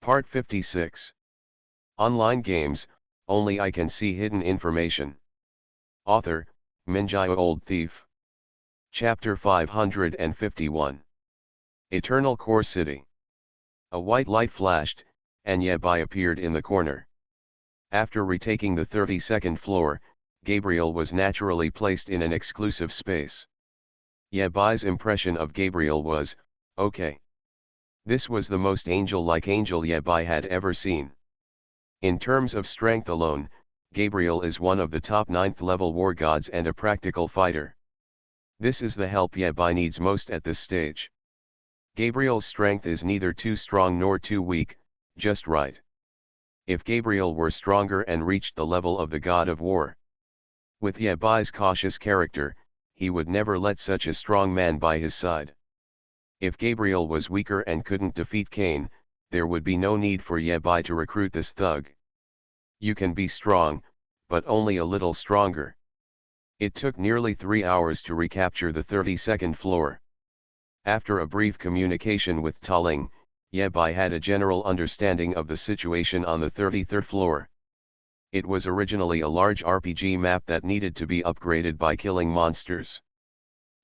Part 56. Online games, only I can see hidden information. Author, Minjai Old Thief. Chapter 551. Eternal Core City. A white light flashed, and Yabai appeared in the corner. After retaking the 32nd floor, Gabriel was naturally placed in an exclusive space. Yabai's impression of Gabriel was, okay. This was the most angel-like angel Yabai had ever seen. In terms of strength alone, Gabriel is one of the top 9th level war gods and a practical fighter. This is the help Yabai needs most at this stage. Gabriel's strength is neither too strong nor too weak, just right. If Gabriel were stronger and reached the level of the god of war. With Yabai's cautious character, he would never let such a strong man by his side. If Gabriel was weaker and couldn't defeat Cain, there would be no need for Yabai to recruit this thug. You can be strong, but only a little stronger. It took nearly 3 hours to recapture the 32nd floor. After a brief communication with Taling, Yabai had a general understanding of the situation on the 33rd floor. It was originally a large RPG map that needed to be upgraded by killing monsters.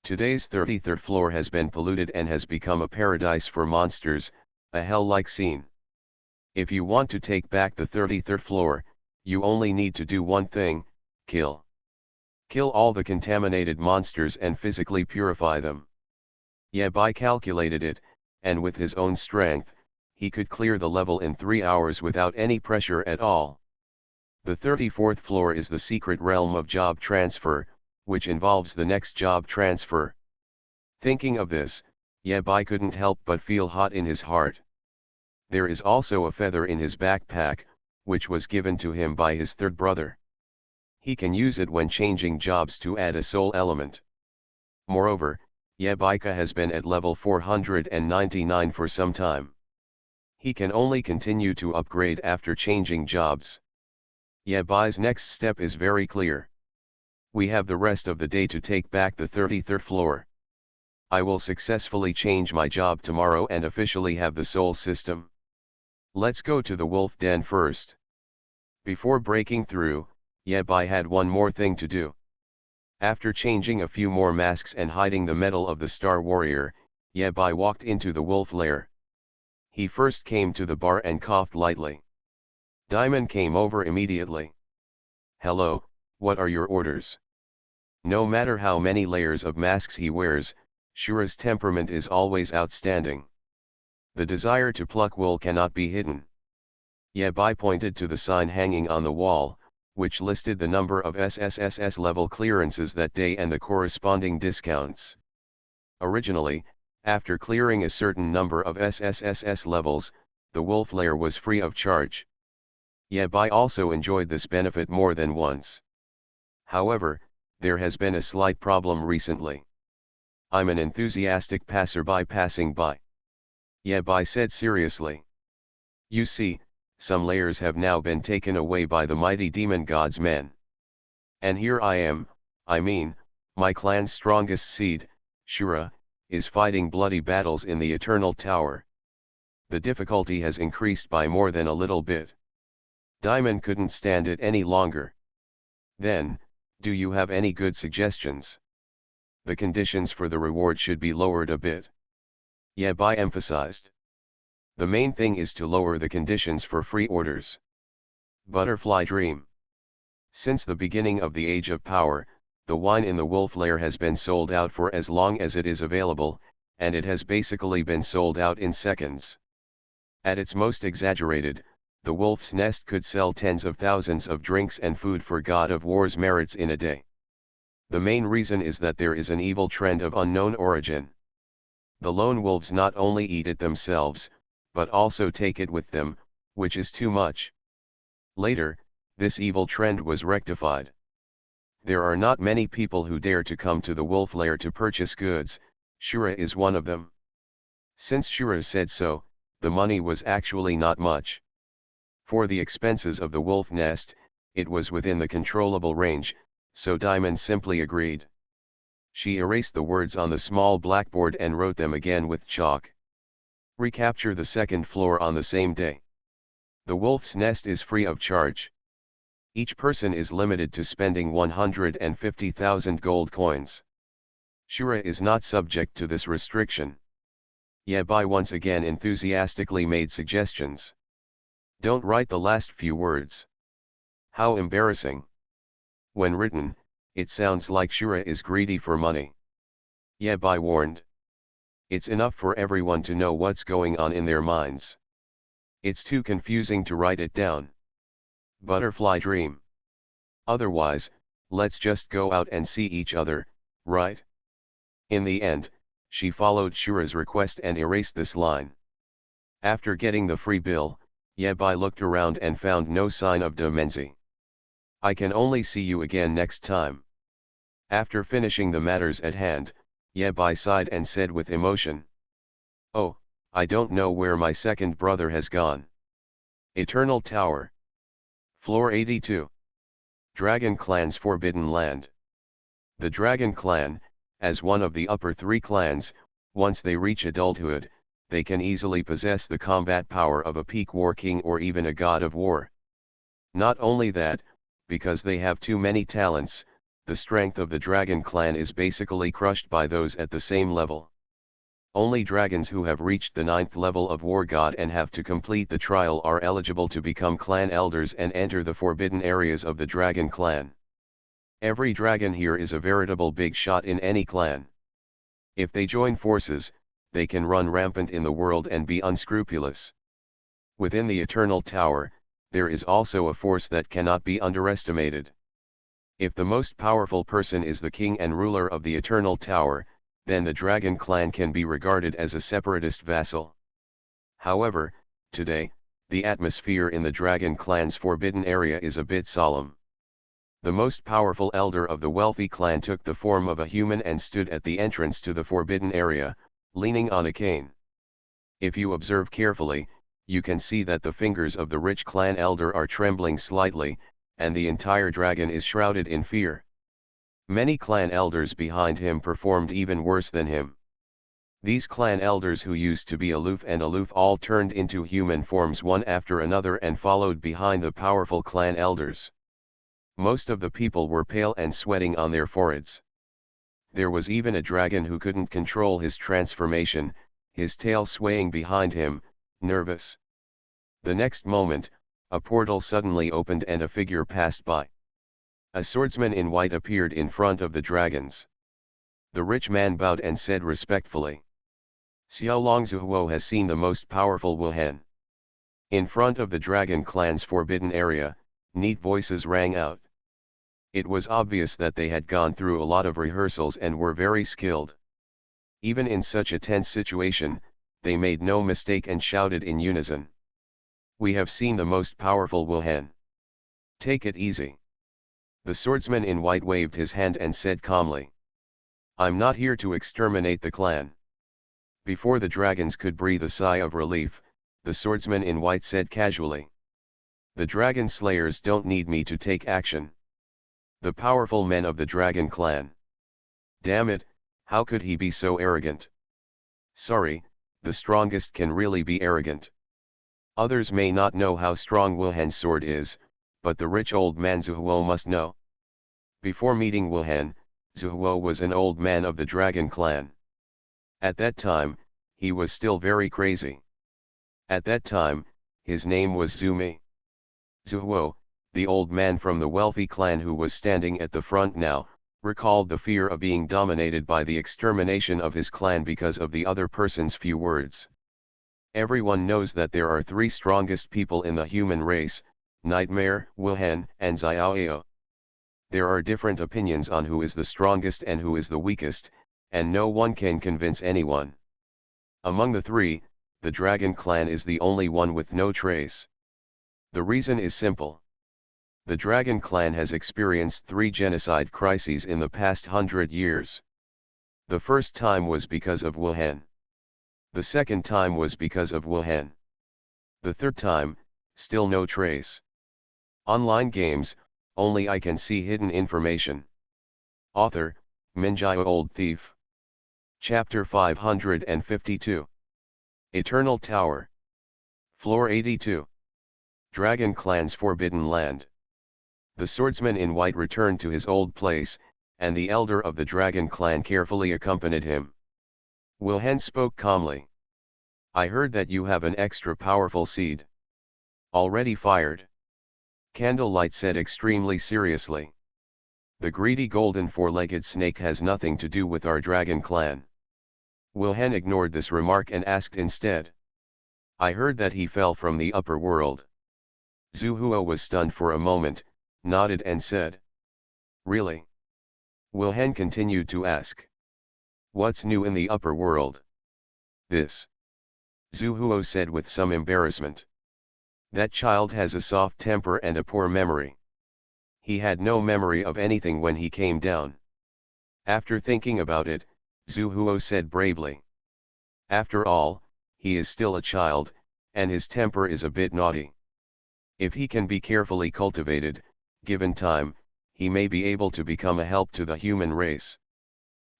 Today's 33rd floor has been polluted and has become a paradise for monsters, a hell-like scene. If you want to take back the 33rd floor, you only need to do one thing: kill. Kill all the contaminated monsters and physically purify them. Yabai calculated it, and with his own strength, he could clear the level in 3 hours without any pressure at all. The 34th floor is the secret realm of job transfer, which involves the next job transfer. Thinking of this, Yabai couldn't help but feel hot in his heart. There is also a feather in his backpack, which was given to him by his third brother. He can use it when changing jobs to add a soul element. Moreover, Yabaika has been at level 499 for some time. He can only continue to upgrade after changing jobs. Yabai's next step is very clear. We have the rest of the day to take back the 33rd floor. I will successfully change my job tomorrow and officially have the soul system. Let's go to the wolf den first. Before breaking through, Yabai had one more thing to do. After changing a few more masks and hiding the medal of the Star Warrior, Yabai walked into the wolf lair. He first came to the bar and coughed lightly. Diamond came over immediately. Hello, what are your orders? No matter how many layers of masks he wears, Shura's temperament is always outstanding. The desire to pluck wool cannot be hidden. Yabai pointed to the sign hanging on the wall, which listed the number of SSSS level clearances that day and the corresponding discounts. Originally, after clearing a certain number of SSSS levels, the wolf lair was free of charge. Yabai also enjoyed this benefit more than once. However, there has been a slight problem recently. I'm an enthusiastic passerby passing by. Yabai said seriously. You see, some layers have now been taken away by the mighty demon god's men. And here I mean, my clan's strongest seed, Shura, is fighting bloody battles in the Eternal Tower. The difficulty has increased by more than a little bit. Diamond couldn't stand it any longer. Then, do you have any good suggestions? The conditions for the reward should be lowered a bit. Yabai emphasized. The main thing is to lower the conditions for free orders. Butterfly Dream. Since the beginning of the Age of Power, the wine in the wolf lair has been sold out for as long as it is available, and it has basically been sold out in seconds. At its most exaggerated, the wolf's nest could sell tens of thousands of drinks and food for God of War's merits in a day. The main reason is that there is an evil trend of unknown origin. The lone wolves not only eat it themselves, but also take it with them, which is too much. Later, this evil trend was rectified. There are not many people who dare to come to the wolf lair to purchase goods. Shura is one of them. Since Shura said so, the money was actually not much. For the expenses of the wolf nest, it was within the controllable range, so Diamond simply agreed. She erased the words on the small blackboard and wrote them again with chalk. Recapture the second floor on the same day. The wolf's nest is free of charge. Each person is limited to spending 150,000 gold coins. Shura is not subject to this restriction. Yabai once again enthusiastically made suggestions. Don't write the last few words. How embarrassing. When written, it sounds like Shura is greedy for money. Yabai warned. It's enough for everyone to know what's going on in their minds. It's too confusing to write it down. Butterfly dream. Otherwise, let's just go out and see each other, right? In the end, she followed Shura's request and erased this line. After getting the free bill, Yabai looked around and found no sign of Demenzi. I can only see you again next time. After finishing the matters at hand, Yabai sighed and said with emotion. Oh, I don't know where my second brother has gone. Eternal Tower. Floor 82. Dragon Clan's Forbidden Land. The Dragon Clan, as one of the upper three clans, once they reach adulthood, they can easily possess the combat power of a peak war king or even a god of war. Not only that, because they have too many talents, the strength of the Dragon Clan is basically crushed by those at the same level. Only dragons who have reached the 9th level of War God and have to complete the trial are eligible to become clan elders and enter the forbidden areas of the Dragon Clan. Every dragon here is a veritable big shot in any clan. If they join forces, they can run rampant in the world and be unscrupulous. Within the Eternal Tower, there is also a force that cannot be underestimated. If the most powerful person is the king and ruler of the Eternal Tower, then the Dragon Clan can be regarded as a separatist vassal. However, today, the atmosphere in the Dragon Clan's forbidden area is a bit solemn. The most powerful elder of the wealthy clan took the form of a human and stood at the entrance to the forbidden area, leaning on a cane. If you observe carefully, you can see that the fingers of the rich clan elder are trembling slightly, and the entire dragon is shrouded in fear. Many clan elders behind him performed even worse than him. These clan elders who used to be aloof all turned into human forms one after another and followed behind the powerful clan elders. Most of the people were pale and sweating on their foreheads. There was even a dragon who couldn't control his transformation, his tail swaying behind him, nervous. The next moment, a portal suddenly opened and a figure passed by. A swordsman in white appeared in front of the dragons. The rich man bowed and said respectfully, Xiao Longzuhuo has seen the most powerful Wuhan. In front of the Dragon Clan's forbidden area, neat voices rang out. It was obvious that they had gone through a lot of rehearsals and were very skilled. Even in such a tense situation, they made no mistake and shouted in unison. We have seen the most powerful Wuhan. Take it easy. The swordsman in white waved his hand and said calmly, I'm not here to exterminate the clan. Before the dragons could breathe a sigh of relief, the swordsman in white said casually, the dragon slayers don't need me to take action. The powerful men of the Dragon Clan. Damn it, how could he be so arrogant? Sorry, the strongest can really be arrogant. Others may not know how strong Wuhan's sword is, but the rich old man Zuhuo must know. Before meeting Wuhan, Zuhuo was an old man of the Dragon Clan. At that time, he was still very crazy. At that time, his name was Zumi. Zuhuo, the old man from the wealthy clan who was standing at the front now, recalled the fear of being dominated by the extermination of his clan because of the other person's few words. Everyone knows that there are three strongest people in the human race, Nightmare, Wuhan, and Xiaoyao. There are different opinions on who is the strongest and who is the weakest, and no one can convince anyone. Among the three, the Dragon Clan is the only one with no trace. The reason is simple. The Dragon Clan has experienced 3 genocide crises in the past 100 years. The first time was because of Wuhan. The second time was because of Wuhan. The third time, still no trace. Online games, only I can see hidden information. Author, Minjai Old Thief. Chapter 552. Eternal Tower. Floor 82. Dragon Clan's Forbidden Land. The swordsman in white returned to his old place, and the elder of the Dragon Clan carefully accompanied him. Wilhen spoke calmly. I heard that you have an extra powerful seed. Already fired? Candlelight said extremely seriously. The greedy golden four-legged snake has nothing to do with our Dragon Clan. Wilhen ignored this remark and asked instead. I heard that he fell from the upper world. Zuhuo was stunned for a moment, nodded and said. Really? Wilhen continued to ask. What's new in the upper world? This. Zuhuo said with some embarrassment. That child has a soft temper and a poor memory. He had no memory of anything when he came down. After thinking about it, Zuhuo said bravely. After all, he is still a child, and his temper is a bit naughty. If he can be carefully cultivated, given time, he may be able to become a help to the human race.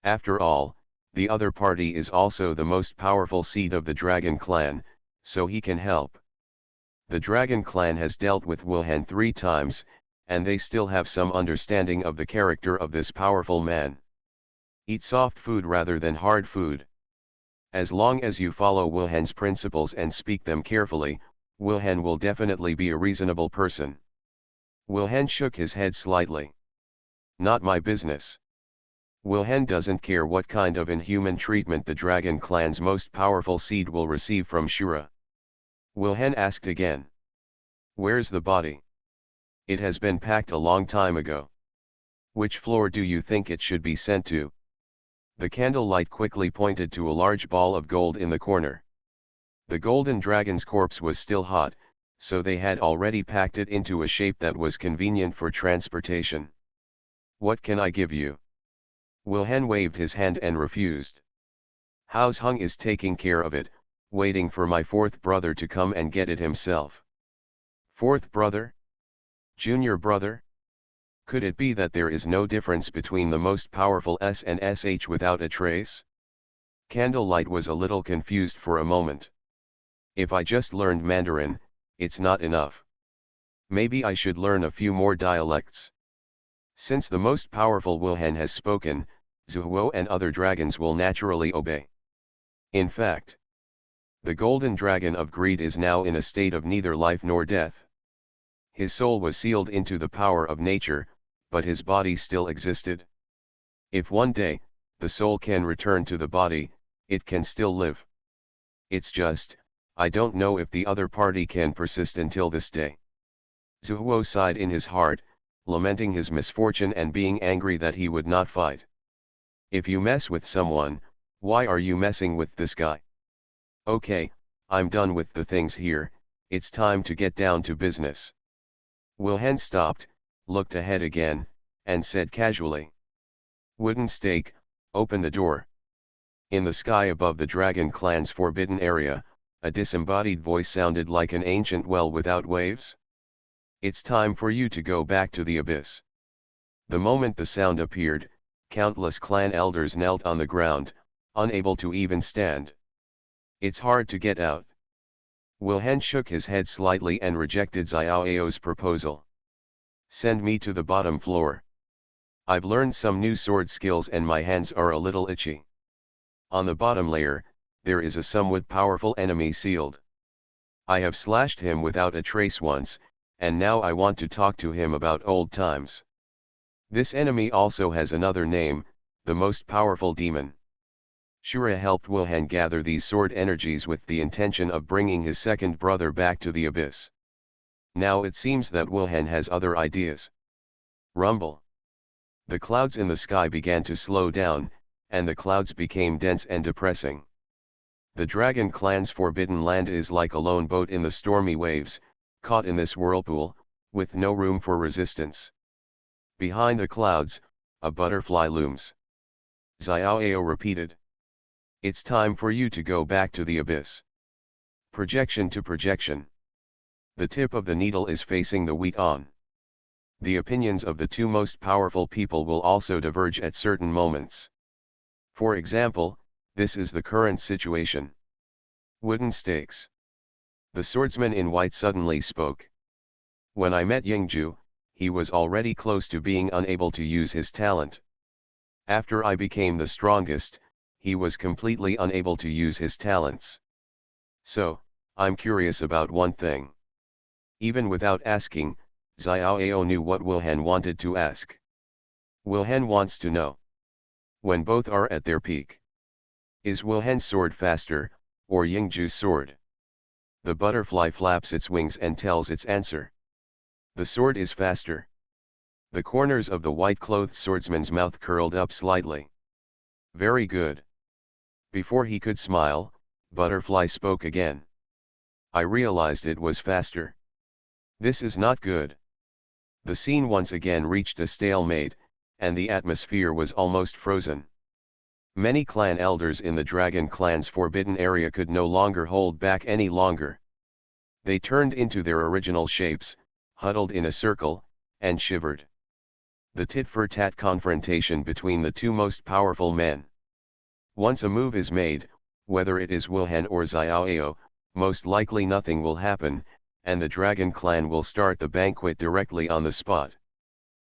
After all, the other party is also the most powerful seed of the Dragon Clan, so he can help. The Dragon Clan has dealt with Wilhen 3 times, and they still have some understanding of the character of this powerful man. Eat soft food rather than hard food. As long as you follow Wilhen's principles and speak them carefully, Wilhen will definitely be a reasonable person. Wilhen shook his head slightly. Not my business. Wilhen doesn't care what kind of inhuman treatment the Dragon Clan's most powerful seed will receive from Shura. Wilhen asked again. Where's the body? It has been packed a long time ago. Which floor do you think it should be sent to? The candlelight quickly pointed to a large ball of gold in the corner. The golden dragon's corpse was still hot, so they had already packed it into a shape that was convenient for transportation. What can I give you? Wilhen waved his hand and refused. House Hung is taking care of it, waiting for my 4th brother to come and get it himself. 4th brother? Junior brother? Could it be that there is no difference between the most powerful S and SH without a trace? Candlelight was a little confused for a moment. If I just learned Mandarin, it's not enough. Maybe I should learn a few more dialects. Since the most powerful Wilhen has spoken, Zuhuo and other dragons will naturally obey. In fact, the golden dragon of greed is now in a state of neither life nor death. His soul was sealed into the power of nature, but his body still existed. If one day, the soul can return to the body, it can still live. It's just, I don't know if the other party can persist until this day. Zuhuo sighed in his heart, lamenting his misfortune and being angry that he would not fight. If you mess with someone, why are you messing with this guy? Okay, I'm done with the things here, it's time to get down to business. Wilhen stopped, looked ahead again, and said casually. Wooden stake, open the door. In the sky above the Dragon Clan's forbidden area, a disembodied voice sounded like an ancient well without waves. It's time for you to go back to the abyss. The moment the sound appeared, countless clan elders knelt on the ground, unable to even stand. It's hard to get out. Wilhen shook his head slightly and rejected Xiaoao's proposal. Send me to the bottom floor. I've learned some new sword skills and my hands are a little itchy. On the bottom layer, there is a somewhat powerful enemy sealed. I have slashed him without a trace once, and now I want to talk to him about old times. This enemy also has another name, the most powerful demon. Shura helped Wilhen gather these sword energies with the intention of bringing his second brother back to the abyss. Now it seems that Wilhen has other ideas. Rumble. The clouds in the sky began to slow down, and the clouds became dense and depressing. The Dragon Clan's forbidden land is like a lone boat in the stormy waves, caught in this whirlpool, with no room for resistance. Behind the clouds, a butterfly looms. Xiaoao repeated. It's time for you to go back to the abyss. Projection to projection. The tip of the needle is facing the wheat on. The opinions of the 2 most powerful people will also diverge at certain moments. For example, this is the current situation. Wooden stakes. The swordsman in white suddenly spoke. When I met Yingju, he was already close to being unable to use his talent. After I became the strongest, he was completely unable to use his talents. So, I'm curious about one thing. Even without asking, Xiaoao knew what Wilhen wanted to ask. Wilhen wants to know. When both are at their peak, is Wilhen's sword faster, or Yingju's sword? The butterfly flaps its wings and tells its answer. The sword is faster. The corners of the white-clothed swordsman's mouth curled up slightly. Very good. Before he could smile, Butterfly spoke again. I realized it was faster. This is not good. The scene once again reached a stalemate, and the atmosphere was almost frozen. Many clan elders in the Dragon Clan's forbidden area could no longer hold back any longer. They turned into their original shapes, huddled in a circle, and shivered. The tit-for-tat confrontation between the two most powerful men. Once a move is made, whether it is Wilhen or Xiaoao, most likely nothing will happen, and the Dragon Clan will start the banquet directly on the spot.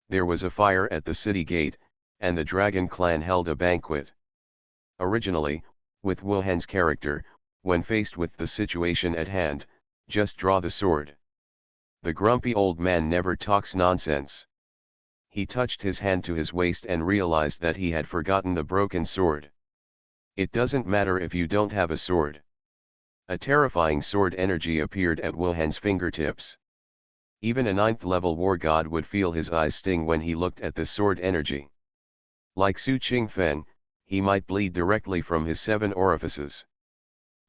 There was a fire at the city gate, and the Dragon Clan held a banquet. Originally, with Wilhen's character, when faced with the situation at hand, just draw the sword. The grumpy old man never talks nonsense. He touched his hand to his waist and realized that he had forgotten the broken sword. It doesn't matter if you don't have a sword. A terrifying sword energy appeared at Wilhen's fingertips. Even a 9th-level war god would feel his eyes sting when he looked at the sword energy. Like Su Qingfeng, he might bleed directly from his 7 orifices.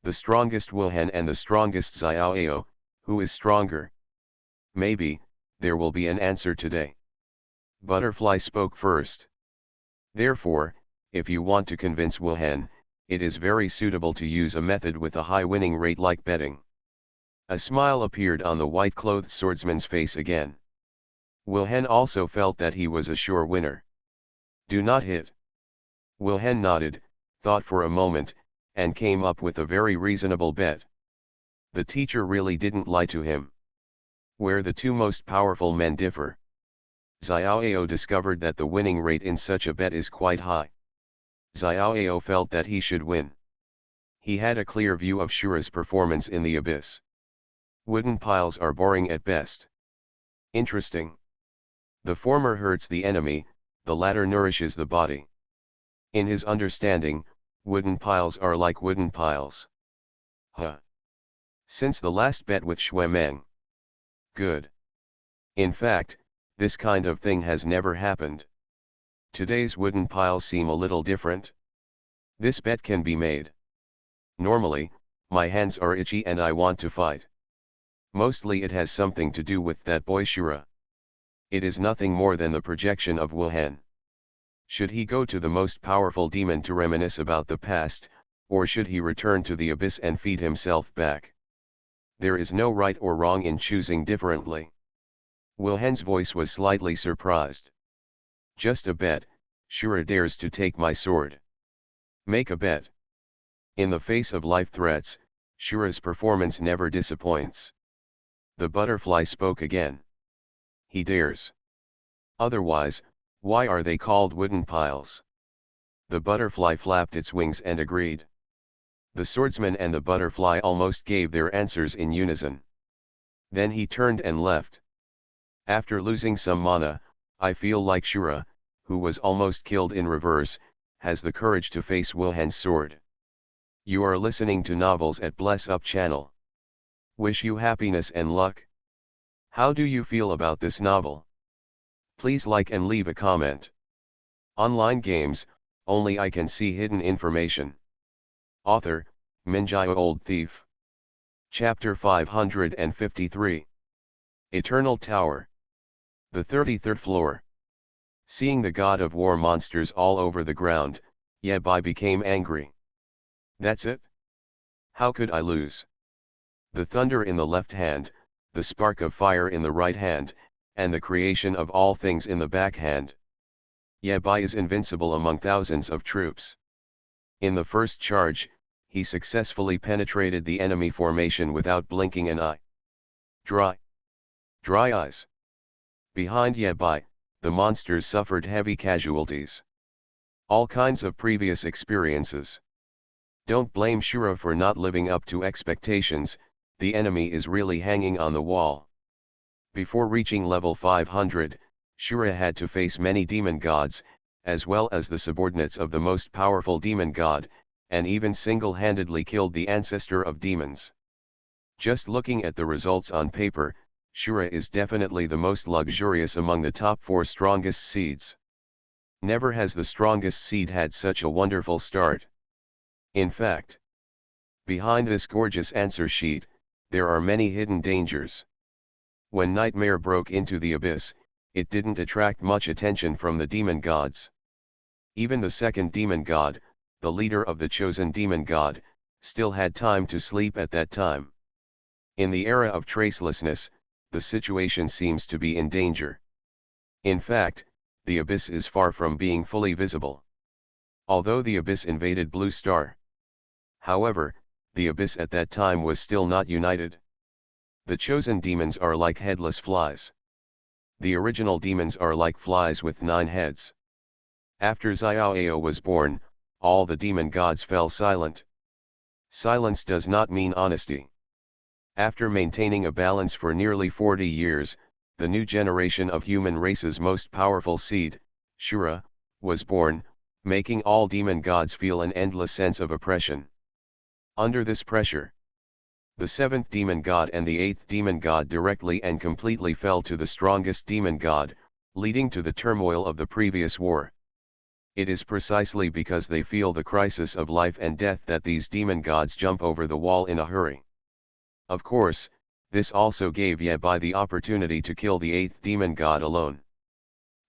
The strongest Wilhen and the strongest Xiaoao, who is stronger? Maybe, there will be an answer today. Butterfly spoke first. Therefore, if you want to convince Wilhen, it is very suitable to use a method with a high winning rate like betting. A smile appeared on the white-clothed swordsman's face again. Wilhen also felt that he was a sure winner. Do not hit. Wilhen nodded, thought for a moment, and came up with a very reasonable bet. The teacher really didn't lie to him. Where the two most powerful men differ. Xiaoao discovered that the winning rate in such a bet is quite high. Xiaoao felt that he should win. He had a clear view of Shura's performance in the abyss. Wooden piles are boring at best. Interesting. The former hurts the enemy, the latter nourishes the body. In his understanding, wooden piles are like wooden piles. Huh. Since the last bet with Xue Meng. Good. In fact, this kind of thing has never happened. Today's wooden piles seem a little different. This bet can be made. Normally, my hands are itchy and I want to fight. Mostly it has something to do with that boy Shura. It is nothing more than the projection of Wilhen. Should he go to the most powerful demon to reminisce about the past, or should he return to the abyss and feed himself back? There is no right or wrong in choosing differently. Wilhen's voice was slightly surprised. Just a bet, Shura dares to take my sword. Make a bet. In the face of life threats, Shura's performance never disappoints. The butterfly spoke again. He dares. Otherwise, why are they called wooden piles? The butterfly flapped its wings and agreed. The swordsman and the butterfly almost gave their answers in unison. Then he turned and left. After losing some mana, I feel like Shura, who was almost killed in reverse, has the courage to face Wilhen's sword. You are listening to Novels at Bless Up channel. Wish you happiness and luck. How do you feel about this novel? Please like and leave a comment. Online games, only I can see hidden information. Author, Minjai Old Thief. Chapter 553. Eternal Tower. The 33rd floor. Seeing the god of war monsters all over the ground, Ye Bai became angry. That's it? How could I lose? The thunder in the left hand, the spark of fire in the right hand, and the creation of all things in the back hand. Ye Bai is invincible among thousands of troops. In the first charge, he successfully penetrated the enemy formation without blinking an eye. Dry. Dry eyes. Behind Yabai, the monsters suffered heavy casualties. All kinds of previous experiences. Don't blame Shura for not living up to expectations, the enemy is really hanging on the wall. Before reaching level 500, Shura had to face many demon gods, as well as the subordinates of the most powerful demon god, and even single-handedly killed the ancestor of demons. Just looking at the results on paper, Shura is definitely the most luxurious among the top 4 strongest seeds. Never has the strongest seed had such a wonderful start. In fact, behind this gorgeous answer sheet, there are many hidden dangers. When Nightmare broke into the abyss, it didn't attract much attention from the demon gods. Even the second demon god, the leader of the chosen demon god, still had time to sleep at that time. In the era of tracelessness, the situation seems to be in danger. In fact, the abyss is far from being fully visible. Although the abyss invaded Blue Star. However, the abyss at that time was still not united. The chosen demons are like headless flies. The original demons are like flies with 9 heads. After Xiaoao was born, all the demon gods fell silent. Silence does not mean honesty. After maintaining a balance for nearly 40 years, the new generation of human race's most powerful seed, Shura, was born, making all demon gods feel an endless sense of oppression. Under this pressure, the 7th demon god and the 8th demon god directly and completely fell to the strongest demon god, leading to the turmoil of the previous war. It is precisely because they feel the crisis of life and death that these demon gods jump over the wall in a hurry. Of course, this also gave Yabai the opportunity to kill the 8th demon god alone.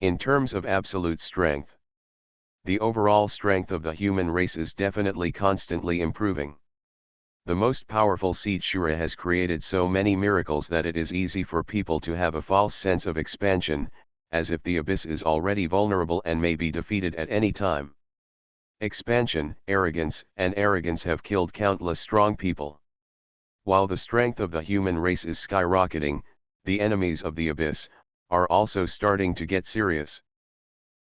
In terms of absolute strength, the overall strength of the human race is definitely constantly improving. The most powerful seed Shura has created so many miracles that it is easy for people to have a false sense of expansion, as if the abyss is already vulnerable and may be defeated at any time. Expansion, arrogance, and arrogance have killed countless strong people. While the strength of the human race is skyrocketing, the enemies of the abyss are also starting to get serious.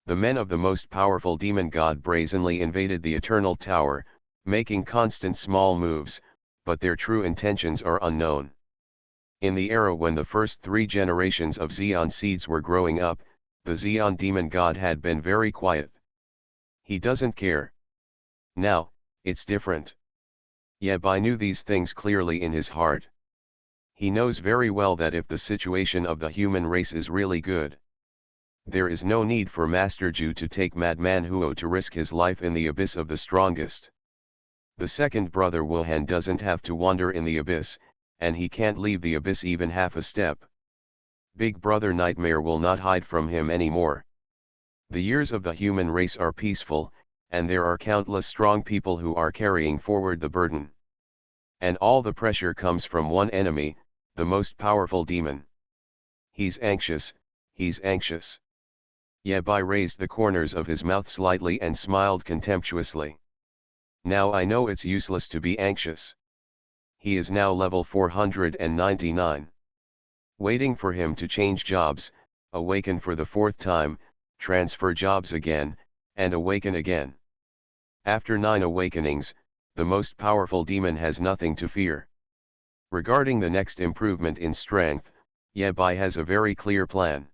The men of the most powerful demon god brazenly invaded the Eternal Tower, making constant small moves, but their true intentions are unknown. In the era when the first 3 generations of Xeon seeds were growing up, the Xeon demon god had been very quiet. He doesn't care. Now, it's different. Yabai knew these things clearly in his heart. He knows very well that if the situation of the human race is really good, there is no need for Master Ju to take Madman Huo to risk his life in the abyss of the strongest. The second brother Wuhan doesn't have to wander in the abyss, and he can't leave the abyss even half a step. Big Brother Nightmare will not hide from him anymore. The years of the human race are peaceful, and there are countless strong people who are carrying forward the burden. And all the pressure comes from one enemy, the most powerful demon. He's anxious, he's anxious. Yabai raised the corners of his mouth slightly and smiled contemptuously. Now I know it's useless to be anxious. He is now level 499. Waiting for him to change jobs, awaken for the 4th time, transfer jobs again, and awaken again. After 9 awakenings, the most powerful demon has nothing to fear. Regarding the next improvement in strength, Yabai has a very clear plan.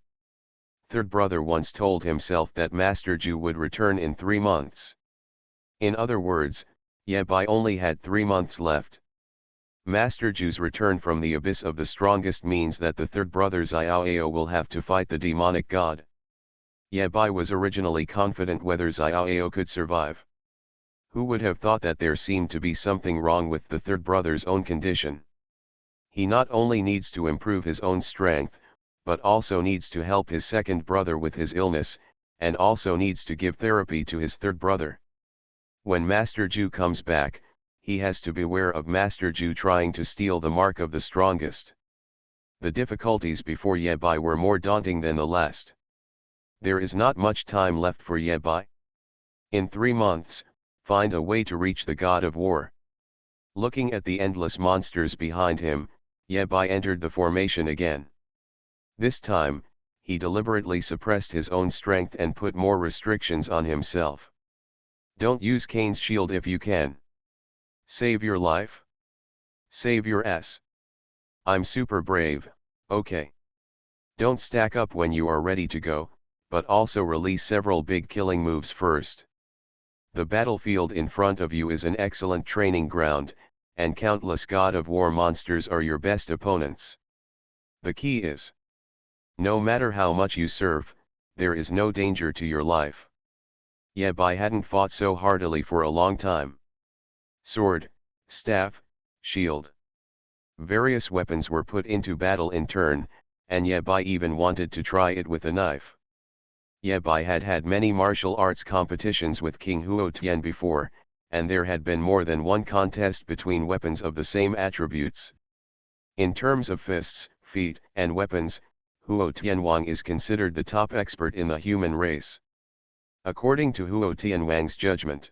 Third brother once told himself that Master Ju would return in 3 months. In other words, Yabai only had 3 months left. Master Ju's return from the abyss of the strongest means that the third brother Xiaoao will have to fight the demonic god. Yabai was originally confident whether Xiaoao could survive. Who would have thought that there seemed to be something wrong with the third brother's own condition? He not only needs to improve his own strength, but also needs to help his second brother with his illness, and also needs to give therapy to his third brother. When Master Ju comes back, he has to beware of Master Ju trying to steal the mark of the strongest. The difficulties before Yabai were more daunting than the last. There is not much time left for Yabai. In 3 months, find a way to reach the god of war. Looking at the endless monsters behind him, Yabai entered the formation again. This time, he deliberately suppressed his own strength and put more restrictions on himself. Don't use Kane's shield if you can. Save your life? Save your ass. I'm super brave, okay. Don't stack up when you are ready to go, but also release several big killing moves first. The battlefield in front of you is an excellent training ground, and countless God of War monsters are your best opponents. The key is, no matter how much you serve, there is no danger to your life. Yabai hadn't fought so heartily for a long time. Sword, staff, shield. Various weapons were put into battle in turn, and Yabai even wanted to try it with a knife. Yabai had had many martial arts competitions with King Huotian before, and there had been more than one contest between weapons of the same attributes. In terms of fists, feet, and weapons, Huo Tianwang is considered the top expert in the human race. According to Huo Tianwang's judgment,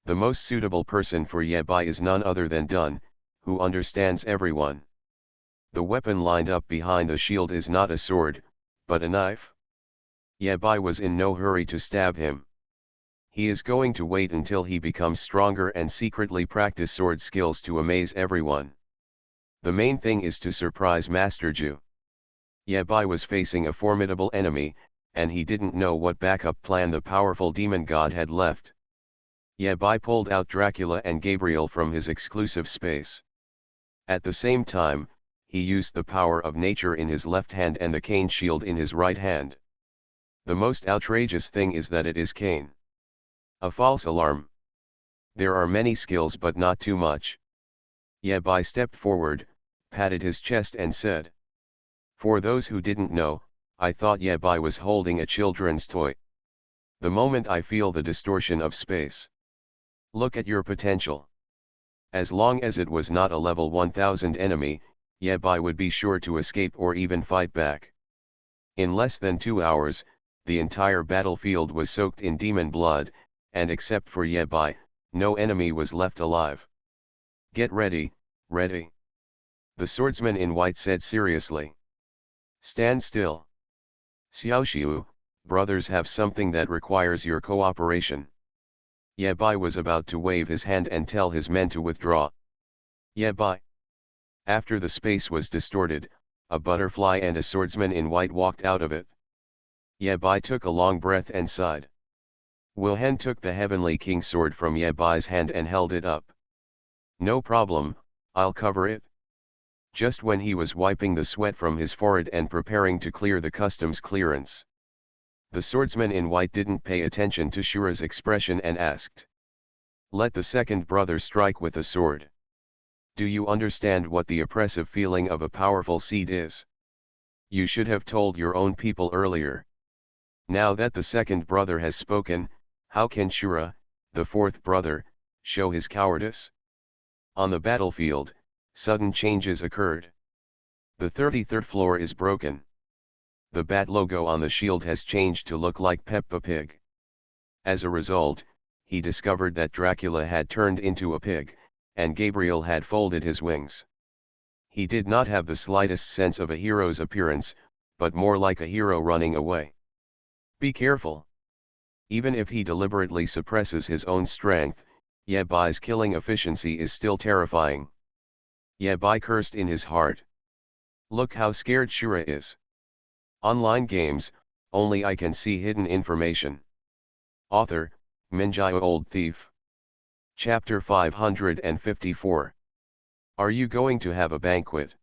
the most suitable person for Yabai is none other than Dun, who understands everyone. The weapon lined up behind the shield is not a sword, but a knife. Yabai was in no hurry to stab him. He is going to wait until he becomes stronger and secretly practice sword skills to amaze everyone. The main thing is to surprise Master Ju. Yabai was facing a formidable enemy, and he didn't know what backup plan the powerful demon god had left. Yabai pulled out Dracula and Gabriel from his exclusive space. At the same time, he used the power of nature in his left hand and the Kane shield in his right hand. The most outrageous thing is that it is Kane. A false alarm. There are many skills but not too much. Yabai stepped forward, patted his chest and said. For those who didn't know, I thought Yabai was holding a children's toy. The moment I feel the distortion of space. Look at your potential. As long as it was not a level 1000 enemy, Yabai would be sure to escape or even fight back. In less than 2 hours, the entire battlefield was soaked in demon blood, and except for Yabai, no enemy was left alive. Get ready, ready. The swordsman in white said seriously. Stand still. Xiaoxiu, brothers have something that requires your cooperation. Yabai was about to wave his hand and tell his men to withdraw. Yabai. After the space was distorted, a butterfly and a swordsman in white walked out of it. Yabai took a long breath and sighed. Wilhen took the Heavenly King's sword from Yabai's hand and held it up. No problem, I'll cover it. Just when he was wiping the sweat from his forehead and preparing to clear the customs clearance, the swordsman in white didn't pay attention to Shura's expression and asked. Let the second brother strike with a sword. Do you understand what the oppressive feeling of a powerful seed is? You should have told your own people earlier. Now that the second brother has spoken, how can Shura, the fourth brother, show his cowardice? On the battlefield, sudden changes occurred. The 33rd floor is broken. The bat logo on the shield has changed to look like Peppa Pig. As a result, he discovered that Dracula had turned into a pig, and Gabriel had folded his wings. He did not have the slightest sense of a hero's appearance, but more like a hero running away. Be careful. Even if he deliberately suppresses his own strength, Yabai's killing efficiency is still terrifying. Yabai cursed in his heart. Look how scared Shura is. Online games, only I can see hidden information. Author, Minjai Old Thief. Chapter 554. Are you going to have a banquet?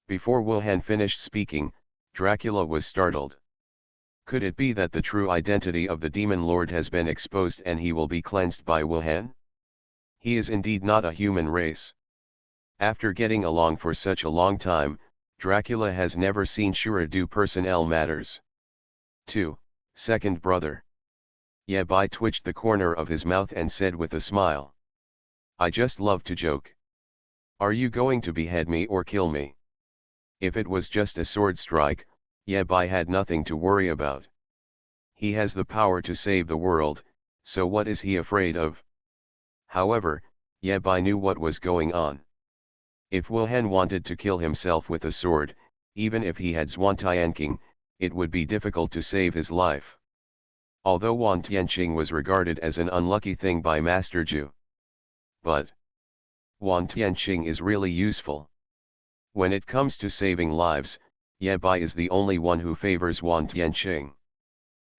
Before Wilhen finished speaking, Dracula was startled. Could it be that the true identity of the demon lord has been exposed and he will be cleansed by Wilhen? He is indeed not a human race. After getting along for such a long time, Dracula has never seen Shura do personnel matters. 2. Second brother. Yabai twitched the corner of his mouth and said with a smile. I just love to joke. Are you going to behead me or kill me? If it was just a sword strike, Yabai had nothing to worry about. He has the power to save the world, so what is he afraid of? However, Yabai knew what was going on. If Wilhen wanted to kill himself with a sword, even if he had Zhuang it would be difficult to save his life. Although Wang Tianqing was regarded as an unlucky thing by Master Zhu. But Wang Tianqing is really useful. When it comes to saving lives, Ye Bai is the only one who favors Wang Tianqing.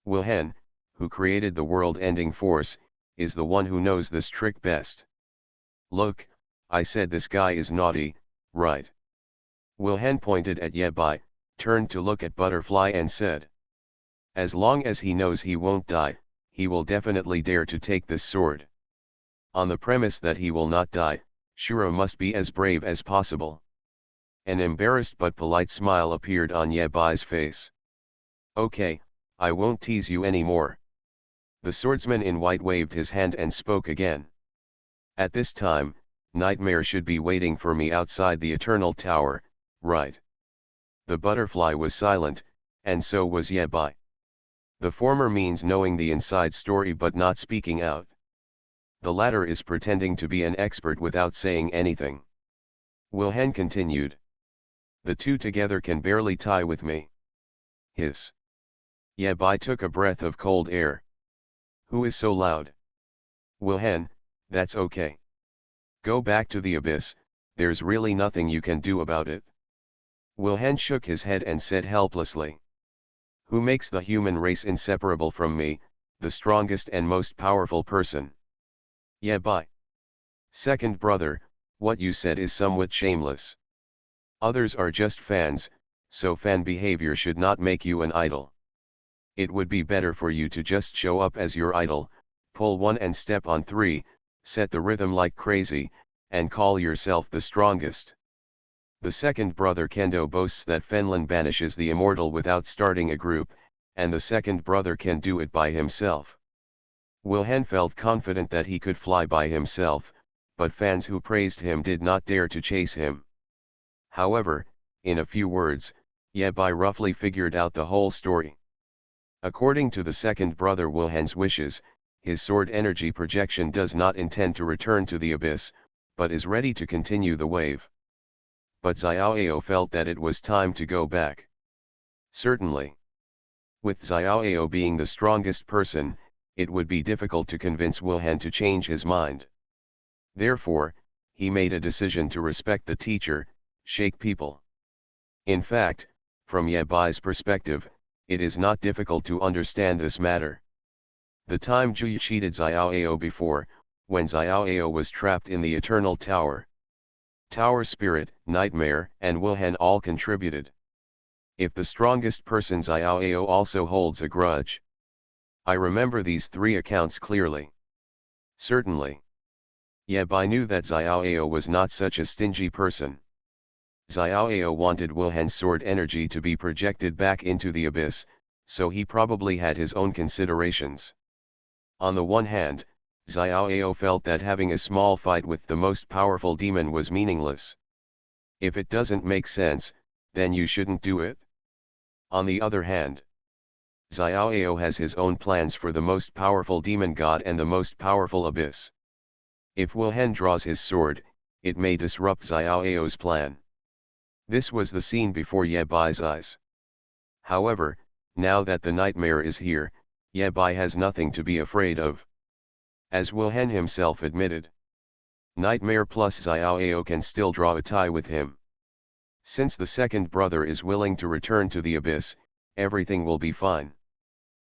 Wilhen, who created the world-ending force, is the one who knows this trick best. Look, I said this guy is naughty, right? Wilhen pointed at Ye Bai, turned to look at Butterfly and said. As long as he knows he won't die, he will definitely dare to take this sword. On the premise that he will not die, Shuro must be as brave as possible. An embarrassed but polite smile appeared on Ye Bai's face. Okay, I won't tease you anymore. The swordsman in white waved his hand and spoke again. At this time, Nightmare should be waiting for me outside the Eternal Tower, right? The butterfly was silent, and so was Ye Bai. The former means knowing the inside story but not speaking out. The latter is pretending to be an expert without saying anything. Wilhen continued. The two together can barely tie with me. Hiss. Ye Bai took a breath of cold air. Who is so loud? Wilhen, that's okay. Go back to the abyss, there's really nothing you can do about it. Wilhen shook his head and said helplessly. Who makes the human race inseparable from me, the strongest and most powerful person? Ye Bai. Second brother, what you said is somewhat shameless. Others are just fans, so fan behavior should not make you an idol. It would be better for you to just show up as your idol, pull one and step on three, set the rhythm like crazy, and call yourself the strongest. The second brother Kendo boasts that Fenlin banishes the immortal without starting a group, and the second brother can do it by himself. Wilhen felt confident that he could fly by himself, but fans who praised him did not dare to chase him. However, in a few words, Ye Bai roughly figured out the whole story. According to the second brother Wilhen's wishes, his sword energy projection does not intend to return to the abyss, but is ready to continue the wave. But Xiaoao felt that it was time to go back. Certainly. With Xiaoao being the strongest person, it would be difficult to convince Wilhen to change his mind. Therefore, he made a decision to respect the teacher, shake people. In fact, from Ye Bai's perspective, it is not difficult to understand this matter. The time Zhu cheated Xiaoao before, when Xiaoao was trapped in the Eternal Tower. Tower Spirit, Nightmare, and Wilhen all contributed. If the strongest person Xiaoao also holds a grudge. I remember these three accounts clearly. Certainly. Ye Bai knew that Xiaoao was not such a stingy person. Xiaoao wanted Wilhen's sword energy to be projected back into the abyss, so he probably had his own considerations. On the one hand, Xiaoao felt that having a small fight with the most powerful demon was meaningless. If it doesn't make sense, then you shouldn't do it. On the other hand, Xiaoao has his own plans for the most powerful demon god and the most powerful abyss. If Wilhen draws his sword, it may disrupt Xiaoao's plan. This was the scene before Ye Bai's eyes. However, now that the nightmare is here, Ye Bai has nothing to be afraid of. As Wilhen himself admitted, Nightmare plus Xiaoao can still draw a tie with him. Since the second brother is willing to return to the abyss, everything will be fine.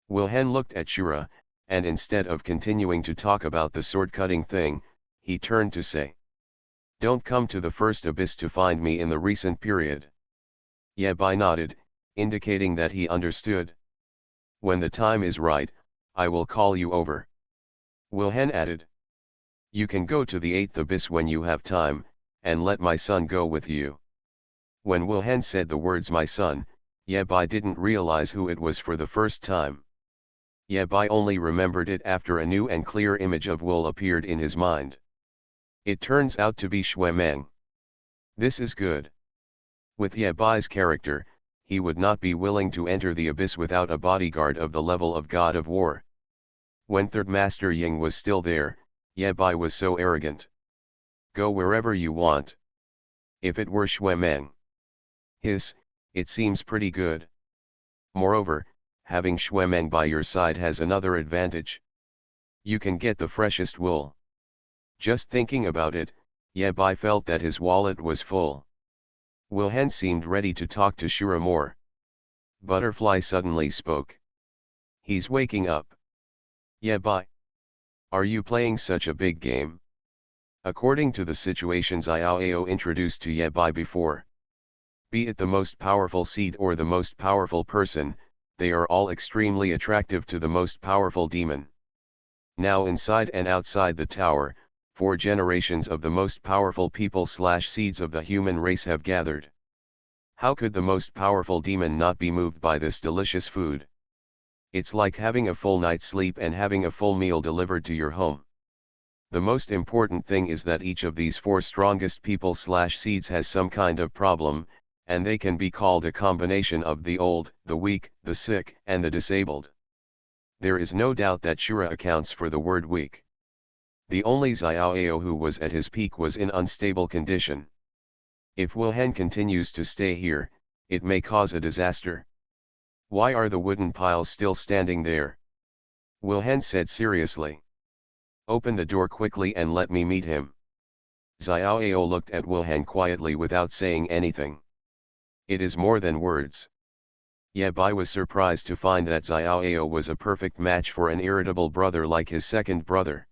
Wilhen looked at Shura, and instead of continuing to talk about the sword-cutting thing, he turned to say, Don't come to the first abyss to find me in the recent period. Ye Bai nodded, indicating that he understood. When the time is right, I will call you over. Wilhen added. You can go to the 8th abyss when you have time, and let my son go with you. When Wilhen said the words my son, Ye Bai didn't realize who it was for the first time. Ye Bai only remembered it after a new and clear image of Will appeared in his mind. It turns out to be Shui Meng. This is good. With Ye Bai's character, he would not be willing to enter the abyss without a bodyguard of the level of God of War. When Third Master Ying was still there, Ye Bai was so arrogant. Go wherever you want. If it were Shui Meng. Hiss, It seems pretty good. Moreover, having Xuemeng by your side has another advantage. You can get the freshest wool. Just thinking about it, Ye Bai felt that his wallet was full. Wilhen seemed ready to talk to Shura more. Butterfly suddenly spoke. He's waking up. Ye Bai. Are you playing such a big game? According to the situations Iao introduced to Ye Bai before. Be it the most powerful seed or the most powerful person, they are all extremely attractive to the most powerful demon. Now inside and outside the tower, 4 generations of the most powerful people/seeds of the human race have gathered. How could the most powerful demon not be moved by this delicious food? It's like having a full night's sleep and having a full meal delivered to your home. The most important thing is that each of these 4 strongest people/seeds has some kind of problem, and they can be called a combination of the old, the weak, the sick, and the disabled. There is no doubt that Shura accounts for the word weak. The only Xiaoao who was at his peak was in unstable condition. If Wilhen continues to stay here, it may cause a disaster. Why are the wooden piles still standing there? Wilhen said seriously. Open the door quickly and let me meet him. Xiaoao looked at Wilhen quietly without saying anything. It is more than words. Ye Bai was surprised to find that Xiaoao was a perfect match for an irritable brother like his second brother.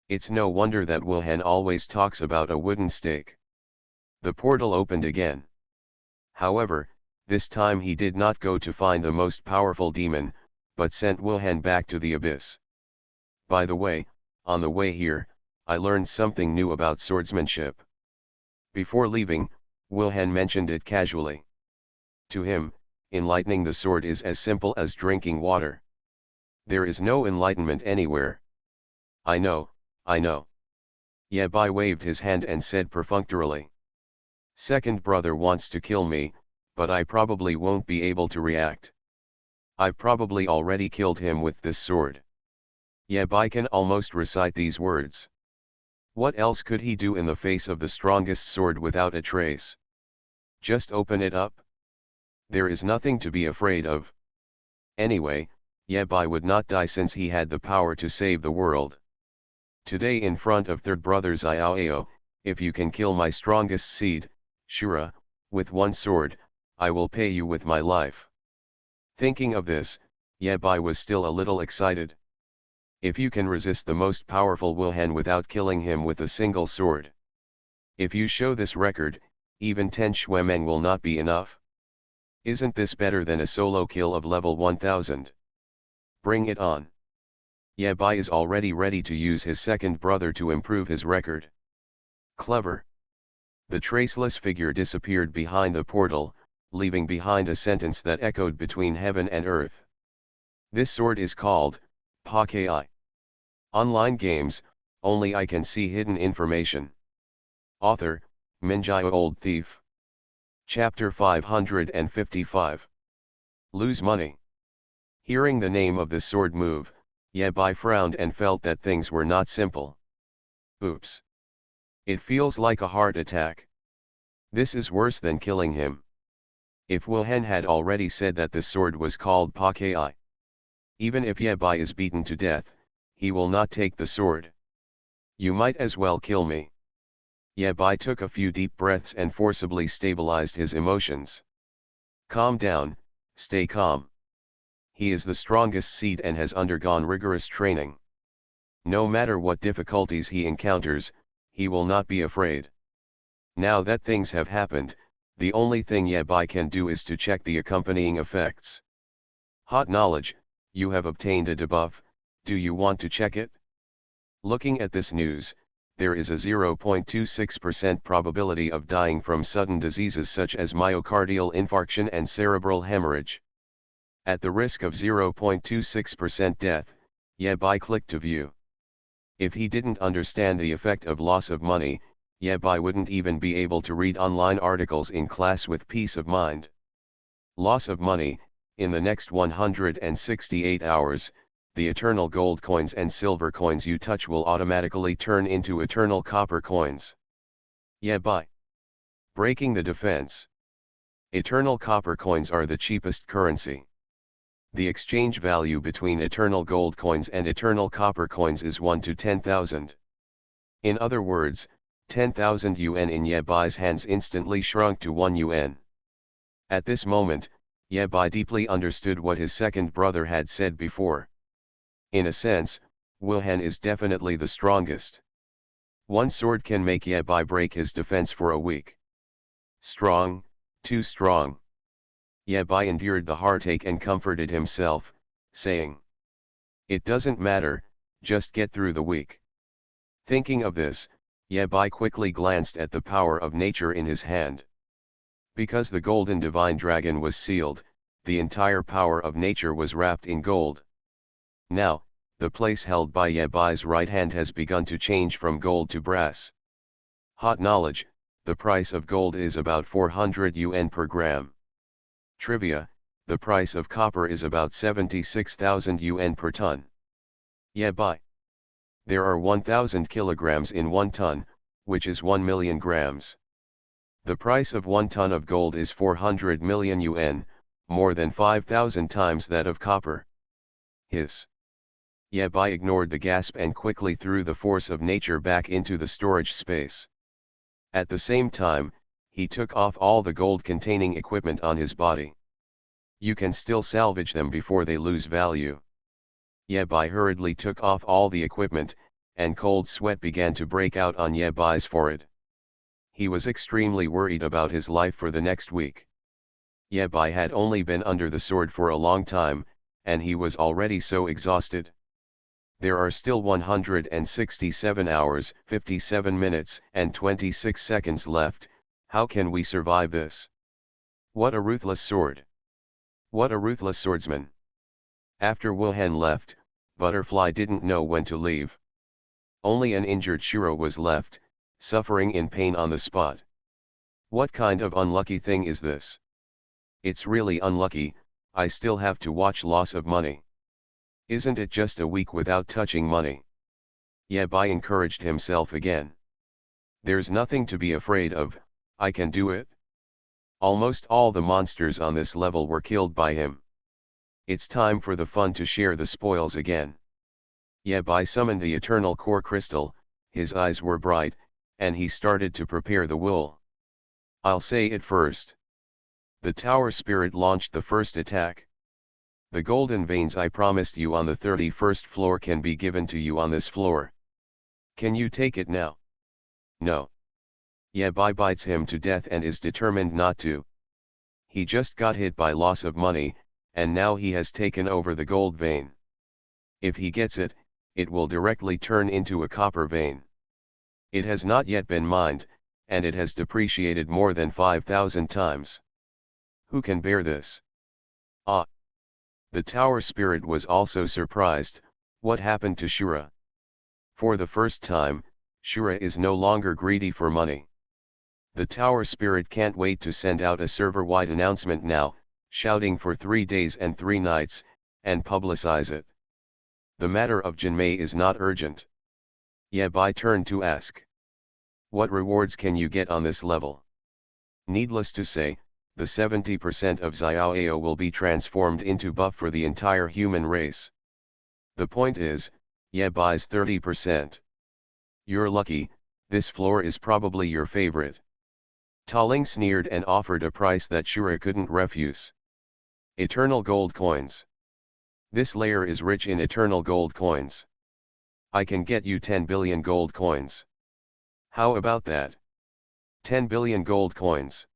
It's no wonder that Wilhen always talks about a wooden stake. The portal opened again. However, this time he did not go to find the most powerful demon, but sent Wilhen back to the abyss. By the way, on the way here, I learned something new about swordsmanship. Before leaving, Wilhen mentioned it casually. To him, enlightening the sword is as simple as drinking water. There is no enlightenment anywhere. I know, I know. Ye Bai waved his hand and said perfunctorily. Second brother wants to kill me, but I probably won't be able to react. I've probably already killed him with this sword. Ye Bai can almost recite these words. What else could he do in the face of the strongest sword without a trace? Just open it up? There is nothing to be afraid of. Anyway, Ye Bai would not die since he had the power to save the world. Today in front of third brother Xiaoao, if you can kill my strongest seed, Shura, with one sword, I will pay you with my life. Thinking of this, Ye Bai was still a little excited. If you can resist the most powerful Wilhen without killing him with a single sword. If you show this record, even 10 Xuemeng will not be enough. Isn't this better than a solo kill of level 1000? Bring it on. Ye Bai is already ready to use his second brother to improve his record. Clever. The traceless figure disappeared behind the portal, leaving behind a sentence that echoed between heaven and earth. This sword is called, Pa Ki. Online games, only I can see hidden information. Author, Minjai Old Thief. Chapter 555. Lose money. Hearing the name of the sword move, Ye Bai frowned and felt that things were not simple. Oops. It feels like a heart attack. This is worse than killing him. If Wilhen had already said that the sword was called Pa Ki, even if Ye Bai is beaten to death, he will not take the sword. You might as well kill me. Ye Bai took a few deep breaths and forcibly stabilized his emotions. Calm down, stay calm. He is the strongest seed and has undergone rigorous training. No matter what difficulties he encounters, he will not be afraid. Now that things have happened, the only thing Ye Bai can do is to check the accompanying effects. Hot knowledge, you have obtained a debuff, do you want to check it? Looking at this news, there is a 0.26% probability of dying from sudden diseases such as myocardial infarction and cerebral hemorrhage. At the risk of 0.26% death, Ye Bai clicked to view. If he didn't understand the effect of loss of money, Ye Bai wouldn't even be able to read online articles in class with peace of mind. Loss of money, in the next 168 hours, the eternal gold coins and silver coins you touch will automatically turn into eternal copper coins. Ye Bai. Breaking the defense. Eternal copper coins are the cheapest currency. The exchange value between eternal gold coins and eternal copper coins is 1 to 10,000. In other words, 10,000 yuan in Ye Bai's hands instantly shrunk to 1 yuan. At this moment, Ye Bai deeply understood what his second brother had said before. In a sense, Wuhan is definitely the strongest. One sword can make Ye Bai break his defense for a week. Strong, too strong. Ye Bai endured the heartache and comforted himself, saying, "It doesn't matter, just get through the week." Thinking of this, Ye Bai quickly glanced at the power of nature in his hand. Because the golden divine dragon was sealed, the entire power of nature was wrapped in gold. Now, the place held by Ye Bai's right hand has begun to change from gold to brass. Hot knowledge, the price of gold is about 400 yuan per gram. Trivia, the price of copper is about 76,000 yuan per ton. Ye Bai. There are 1,000 kilograms in 1 ton, which is 1 million grams. The price of 1 ton of gold is 400 million yuan, more than 5,000 times that of copper. Hiss. Ye Bai ignored the gasp and quickly threw the force of nature back into the storage space. At the same time, he took off all the gold-containing equipment on his body. You can still salvage them before they lose value. Ye Bai hurriedly took off all the equipment, and cold sweat began to break out on Ye Bai's forehead. He was extremely worried about his life for the next week. Ye Bai had only been under the sword for a long time, and he was already so exhausted. There are still 167 hours, 57 minutes, and 26 seconds left. How can we survive this? What a ruthless sword! What a ruthless swordsman! After Wuhan left, Butterfly didn't know when to leave. Only an injured Shura was left, suffering in pain on the spot. What kind of unlucky thing is this? It's really unlucky, I still have to watch loss of money. Isn't it just a week without touching money? Ye Bai encouraged himself again. There's nothing to be afraid of, I can do it. Almost all the monsters on this level were killed by him. It's time for the fun to share the spoils again. Ye Bai summoned the eternal core crystal, his eyes were bright, and he started to prepare the wool. I'll say it first. The tower spirit launched the first attack. The golden veins I promised you on the 31st floor can be given to you on this floor. Can you take it now? No. Ye Bai bites him to death and is determined not to. He just got hit by loss of money, and now he has taken over the gold vein. If he gets it, it will directly turn into a copper vein. It has not yet been mined, and it has depreciated more than 5,000 times. Who can bear this? Ah! The tower spirit was also surprised. What happened to Shura? For the first time, Shura is no longer greedy for money. The tower spirit can't wait to send out a server-wide announcement now, shouting for 3 days and 3 nights, and publicize it. The matter of Jinmei is not urgent. Ye Bai turned to ask. What rewards can you get on this level? Needless to say, the 70% of Xiaoao will be transformed into buff for the entire human race. The point is, Ye Bai's 30%. You're lucky, this floor is probably your favorite. Taling sneered and offered a price that Shura couldn't refuse. Eternal gold coins. This layer is rich in eternal gold coins. I can get you 10 billion gold coins. How about that? 10 billion gold coins.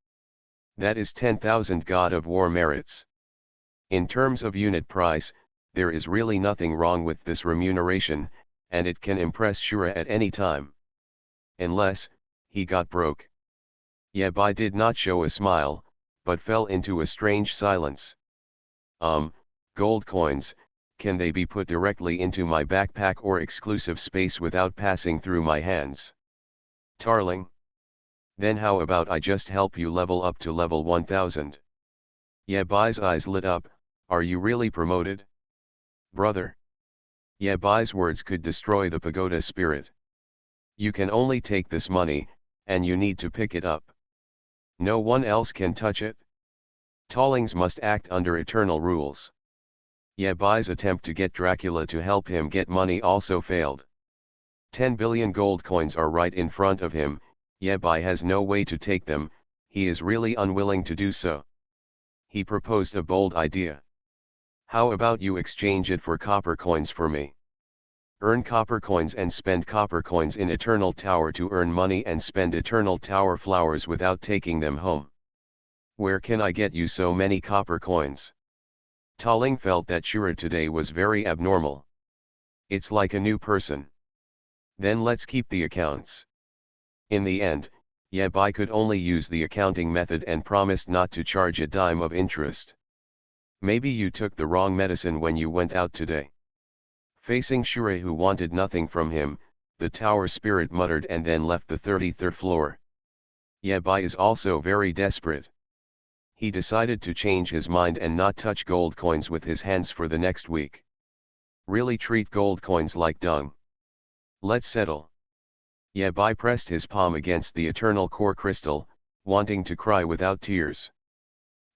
That is 10,000 God of War merits. In terms of unit price, there is really nothing wrong with this remuneration, and it can impress Shura at any time. Unless, he got broke. Ye Bai did not show a smile, but fell into a strange silence. Gold coins, can they be put directly into my backpack or exclusive space without passing through my hands? Tarling. Then how about I just help you level up to level 1000? Ye Bai's eyes lit up. Are you really promoted? Brother. Ye Bai's words could destroy the pagoda spirit. You can only take this money, and you need to pick it up. No one else can touch it. Tollings must act under eternal rules. Yebai's attempt to get Dracula to help him get money also failed. 10 billion gold coins are right in front of him, Yebai has no way to take them, he is really unwilling to do so. He proposed a bold idea. How about you exchange it for copper coins for me? Earn copper coins and spend copper coins in Eternal Tower to earn money and spend Eternal Tower flowers without taking them home. Where can I get you so many copper coins? Tolling felt that Shura today was very abnormal. It's like a new person. Then let's keep the accounts. In the end, Yebai could only use the accounting method and promised not to charge a dime of interest. Maybe you took the wrong medicine when you went out today. Facing Shura, who wanted nothing from him, the tower spirit muttered and then left the 33rd floor. Yebai is also very desperate. He decided to change his mind and not touch gold coins with his hands for the next week. Really treat gold coins like dung. Let's settle. Yebai pressed his palm against the eternal core crystal, wanting to cry without tears.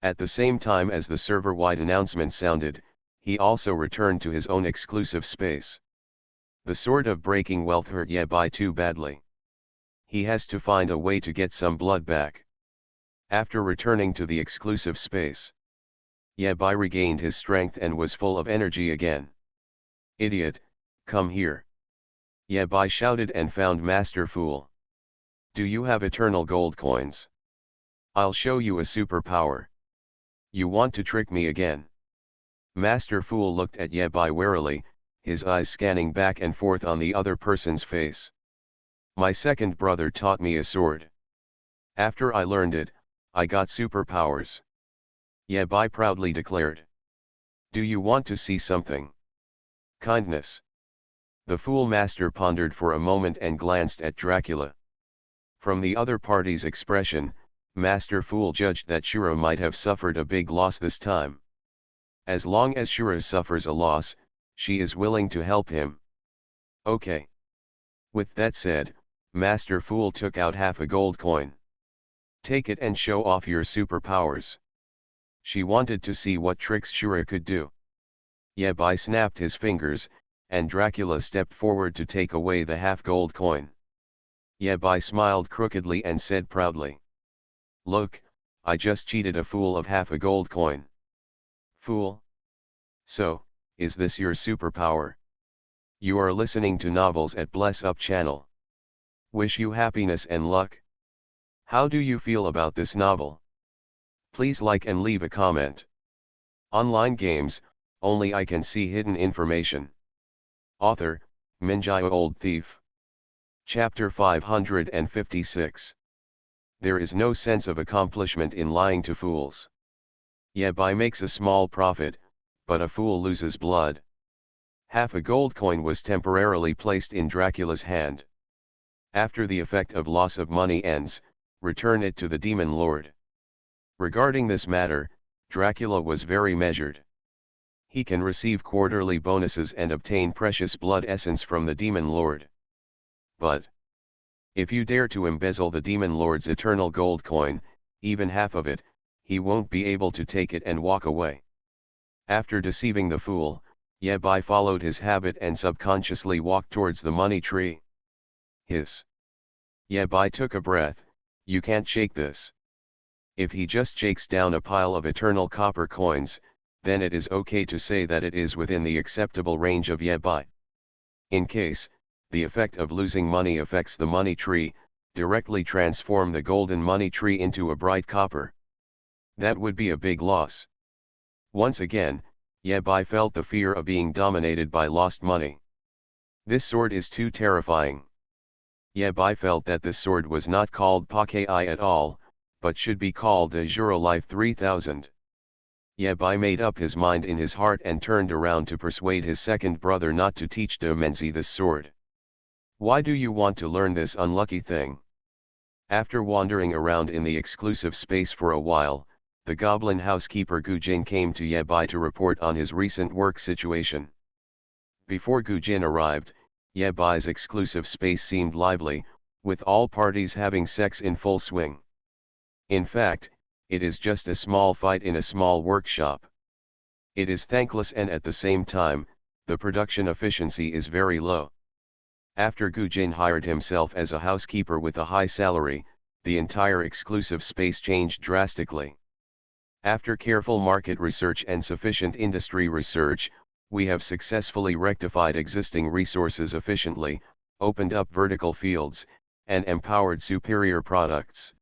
At the same time as the server-wide announcement sounded, he also returned to his own exclusive space. The sword of breaking wealth hurt Yebai too badly. He has to find a way to get some blood back. After returning to the exclusive space, Yebai regained his strength and was full of energy again. Idiot, come here. Yebai shouted and found Master Fool. Do you have eternal gold coins? I'll show you a superpower. You want to trick me again? Master Fool looked at Yebai warily, his eyes scanning back and forth on the other person's face. My second brother taught me a sword. After I learned it, I got superpowers. Yebai proudly declared. Do you want to see something? Kindness. The Fool Master pondered for a moment and glanced at Dracula. From the other party's expression, Master Fool judged that Shura might have suffered a big loss this time. As long as Shura suffers a loss, she is willing to help him. Okay. With that said, Master Fool took out half a gold coin. Take it and show off your superpowers. She wanted to see what tricks Shura could do. Yebai snapped his fingers, and Dracula stepped forward to take away the half gold coin. Yebai smiled crookedly and said proudly. Look, I just cheated a fool of half a gold coin. Fool? So, is this your superpower? You are listening to novels at Bless Up channel. Wish you happiness and luck. How do you feel about this novel? Please like and leave a comment. Online games, only I can see hidden information. Author, Minjai Old Thief. Chapter 556. There is no sense of accomplishment in lying to fools. Yebai makes a small profit, but a fool loses blood. Half a gold coin was temporarily placed in Dracula's hand. After the effect of loss of money ends, return it to the demon lord. Regarding this matter, Dracula was very measured. He can receive quarterly bonuses and obtain precious blood essence from the demon lord. But if you dare to embezzle the demon lord's eternal gold coin, even half of it, he won't be able to take it and walk away. After deceiving the fool, Yebai followed his habit and subconsciously walked towards the money tree. Hiss. Yebai took a breath. You can't shake this. If he just shakes down a pile of eternal copper coins, then it is okay to say that it is within the acceptable range of Yebai. In case the effect of losing money affects the money tree, directly transform the golden money tree into a bright copper. That would be a big loss. Once again, Yebai felt the fear of being dominated by lost money. This sword is too terrifying. Yebai felt that this sword was not called Pakei at all, but should be called Azura Life 3000. Yebai made up his mind in his heart and turned around to persuade his second brother not to teach Domenzi this sword. Why do you want to learn this unlucky thing? After wandering around in the exclusive space for a while, the goblin housekeeper Gujin came to Yebai to report on his recent work situation. Before Gujin arrived, Yebai's exclusive space seemed lively, with all parties having sex in full swing. In fact, it is just a small fight in a small workshop. It is thankless and at the same time, the production efficiency is very low. After Gu Jin hired himself as a housekeeper with a high salary, the entire exclusive space changed drastically. After careful market research and sufficient industry research, we have successfully rectified existing resources efficiently, opened up vertical fields, and empowered superior products.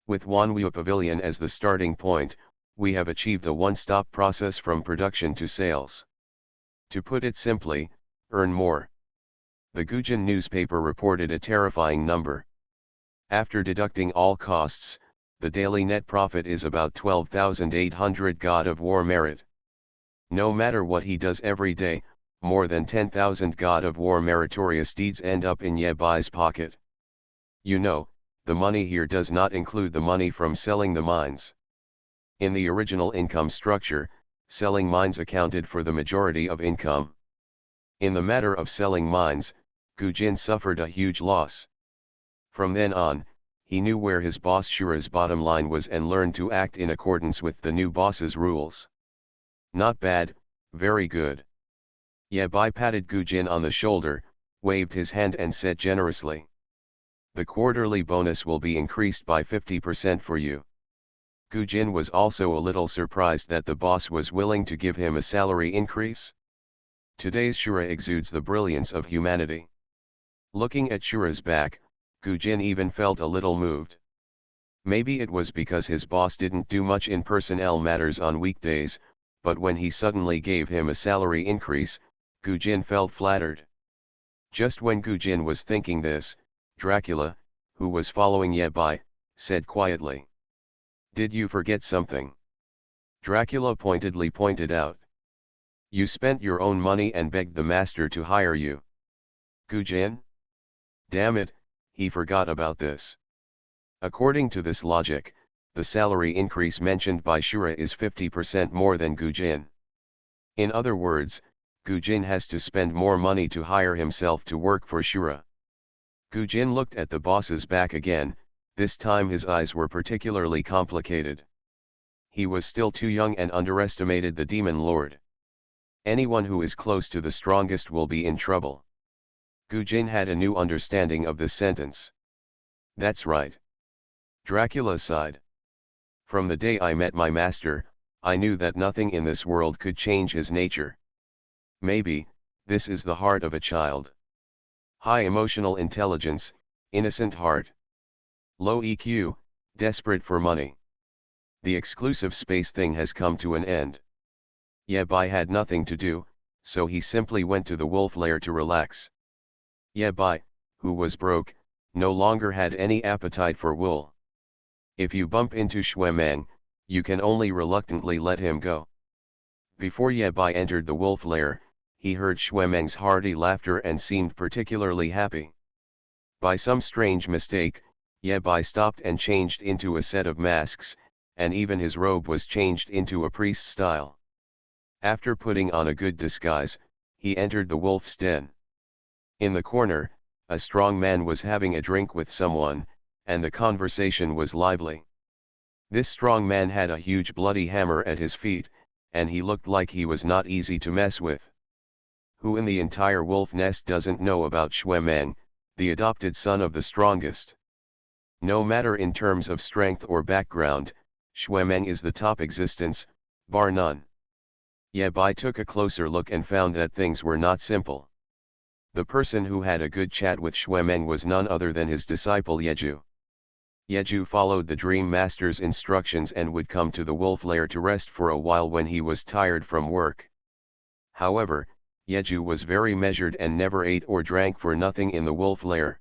With Wanwu Pavilion as the starting point, we have achieved a one-stop process from production to sales. To put it simply, earn more. The Gujin newspaper reported a terrifying number. After deducting all costs, the daily net profit is about 12,800 God of War merit. No matter what he does every day, more than 10,000 God of War meritorious deeds end up in Ye Bai's pocket. You know, the money here does not include the money from selling the mines. In the original income structure, selling mines accounted for the majority of income. In the matter of selling mines, Gu Jin suffered a huge loss. From then on, he knew where his boss Shura's bottom line was and learned to act in accordance with the new boss's rules. Not bad, very good. Ye Bai patted Gu Jin on the shoulder, waved his hand and said generously. The quarterly bonus will be increased by 50% for you. Gu Jin was also a little surprised that the boss was willing to give him a salary increase. Today's Shura exudes the brilliance of humanity. Looking at Shura's back, Gu Jin even felt a little moved. Maybe it was because his boss didn't do much in personnel matters on weekdays, but when he suddenly gave him a salary increase, Gu Jin felt flattered. Just when Gu Jin was thinking this, Dracula, who was following Ye Bai, said quietly. Did you forget something? Dracula pointedly pointed out. You spent your own money and begged the master to hire you. Gu Jin? Damn it, he forgot about this. According to this logic, the salary increase mentioned by Shura is 50% more than Gu Jin. In other words, Gu Jin has to spend more money to hire himself to work for Shura. Gu Jin looked at the boss's back again, this time his eyes were particularly complicated. He was still too young and underestimated the demon lord. Anyone who is close to the strongest will be in trouble. Gu Jin had a new understanding of this sentence. That's right. Dracula sighed. From the day I met my master, I knew that nothing in this world could change his nature. Maybe, this is the heart of a child. High emotional intelligence, innocent heart. Low EQ, desperate for money. The exclusive space thing has come to an end. Ye Bai had nothing to do, so he simply went to the wolf lair to relax. Ye Bai, who was broke, no longer had any appetite for wool. If you bump into Xuemeng, you can only reluctantly let him go. Before Ye Bai entered the wolf lair, he heard Xuemeng's hearty laughter and seemed particularly happy. By some strange mistake, Ye Bai stopped and changed into a set of masks, and even his robe was changed into a priest style. After putting on a good disguise, he entered the wolf's den. In the corner, a strong man was having a drink with someone, and the conversation was lively. This strong man had a huge bloody hammer at his feet, and he looked like he was not easy to mess with. Who in the entire wolf nest doesn't know about Xuemeng, the adopted son of the strongest? No matter in terms of strength or background, Xuemeng is the top existence, bar none. Ye Bai took a closer look and found that things were not simple. The person who had a good chat with Xuemeng was none other than his disciple Yeju. Yeju followed the Dream Master's instructions and would come to the wolf lair to rest for a while when he was tired from work. However, Yeju was very measured and never ate or drank for nothing in the wolf lair.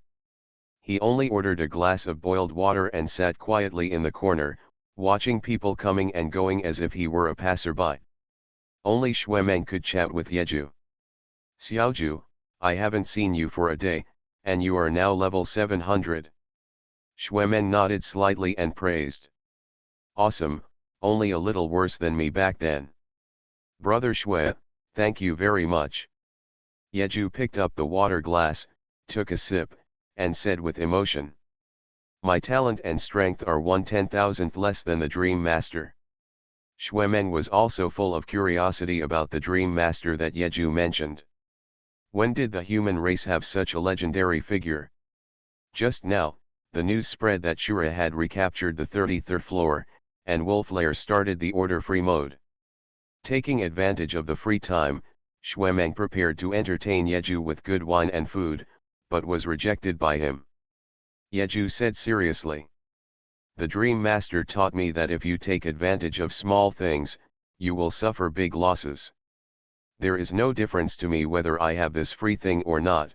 He only ordered a glass of boiled water and sat quietly in the corner, watching people coming and going as if he were a passerby. Only Xuemeng could chat with Yeju. Xiaoju, I haven't seen you for a day, and you are now level 700. Xuemeng nodded slightly and praised. Awesome, only a little worse than me back then. Brother Xue, thank you very much. Yeju picked up the water glass, took a sip, and said with emotion. My talent and strength are 1/10,000th less than the Dream Master. Xuemeng was also full of curiosity about the Dream Master that Yeju mentioned. When did the human race have such a legendary figure? Just now, the news spread that Shura had recaptured the 33rd floor, and Wolflair started the order-free mode. Taking advantage of the free time, Xuemeng prepared to entertain Yeju with good wine and food, but was rejected by him. Yeju said seriously. The Dream Master taught me that if you take advantage of small things, you will suffer big losses. There is no difference to me whether I have this free thing or not.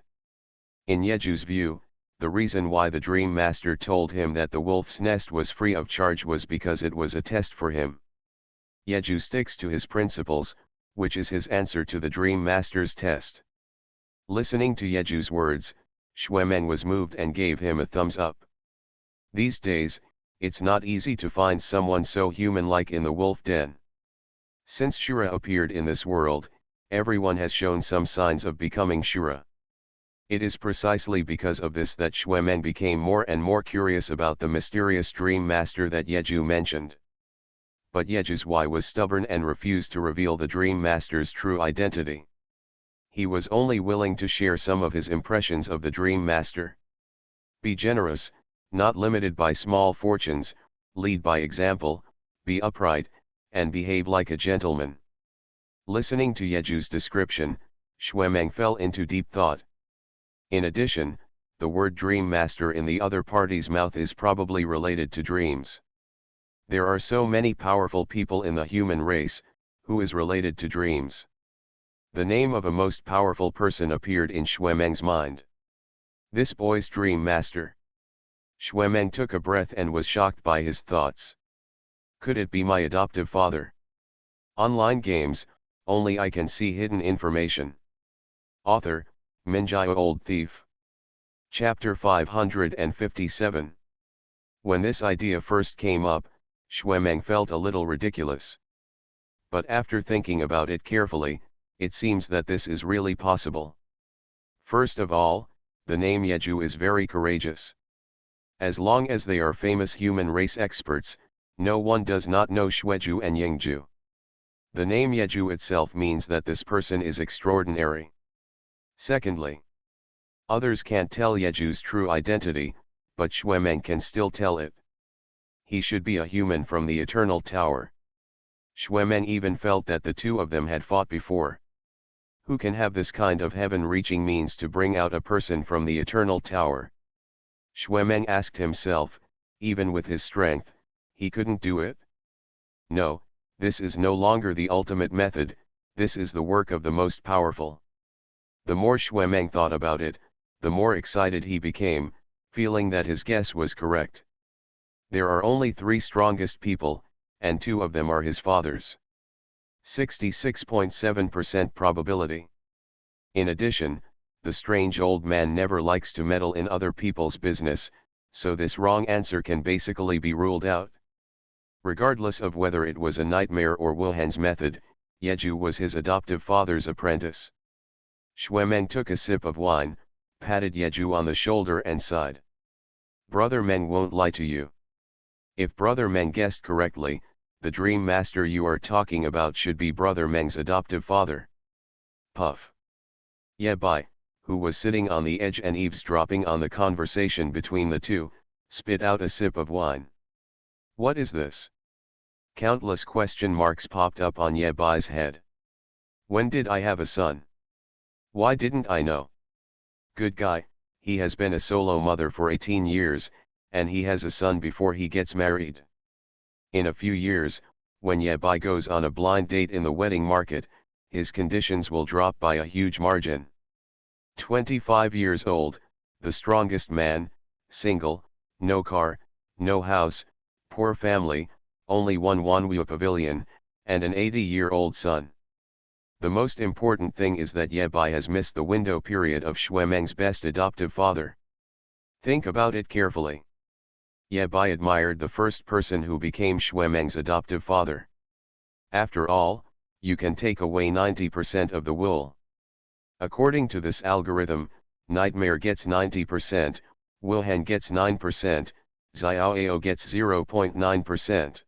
In Yeju's view, the reason why the Dream Master told him that the wolf's nest was free of charge was because it was a test for him. Yeju sticks to his principles, which is his answer to the Dream Master's test. Listening to Yeju's words, Xuemeng was moved and gave him a thumbs up. These days, it's not easy to find someone so human-like in the wolf den. Since Shura appeared in this world, everyone has shown some signs of becoming Shura. It is precisely because of this that Xuemeng became more and more curious about the mysterious Dream Master that Yeju mentioned. But Yeju's why was stubborn and refused to reveal the Dream Master's true identity. He was only willing to share some of his impressions of the Dream Master. Be generous, not limited by small fortunes, lead by example, be upright, and behave like a gentleman. Listening to Yeju's description, Xuemeng fell into deep thought. In addition, the word Dream Master in the other party's mouth is probably related to dreams. There are so many powerful people in the human race, who is related to dreams. The name of a most powerful person appeared in Xuemeng's mind. This boy's Dream Master. Xuemeng took a breath and was shocked by his thoughts. Could it be my adoptive father? Online games, only I can see hidden information. Author, Minjai Old Thief. Chapter 557. When this idea first came up, Xuemeng felt a little ridiculous. But after thinking about it carefully, it seems that this is really possible. First of all, the name Yeju is very courageous. As long as they are famous human race experts, no one does not know Xueju and Yingju. The name Yeju itself means that this person is extraordinary. Secondly, others can't tell Yeju's true identity, but Xuemeng can still tell it. He should be a human from the Eternal Tower. Xuemeng even felt that the two of them had fought before. Who can have this kind of heaven-reaching means to bring out a person from the Eternal Tower? Xuemeng asked himself, even with his strength, he couldn't do it? No, this is no longer the ultimate method, this is the work of the most powerful. The more Xuemeng thought about it, the more excited he became, feeling that his guess was correct. There are only 3 strongest people, and 2 of them are his fathers. 66.7% probability. In addition, the strange old man never likes to meddle in other people's business, so this wrong answer can basically be ruled out. Regardless of whether it was a nightmare or Wuhan's method, Yeju was his adoptive father's apprentice. Xuemeng took a sip of wine, patted Yeju on the shoulder and sighed. Brother Meng won't lie to you. If Brother Meng guessed correctly, the Dream Master you are talking about should be Brother Meng's adoptive father. Puff. Ye Bai, who was sitting on the edge and eavesdropping on the conversation between the two, spit out a sip of wine. What is this? Countless question marks popped up on Ye Bai's head. When did I have a son? Why didn't I know? Good guy, he has been a solo mother for 18 years, and he has a son before he gets married. In a few years, when Ye Bai goes on a blind date in the wedding market, his conditions will drop by a huge margin. 25 years old, the strongest man, single, no car, no house, poor family, only one Wanwu pavilion, and an 80-year-old son. The most important thing is that Ye Bai has missed the window period of Xuemeng's best adoptive father. Think about it carefully. Ye Bai admired the first person who became Xuemeng's adoptive father. After all, you can take away 90% of the wool. According to this algorithm, Nightmare gets 90%, Wuhan gets 9%, Xiaoao gets 0.9%.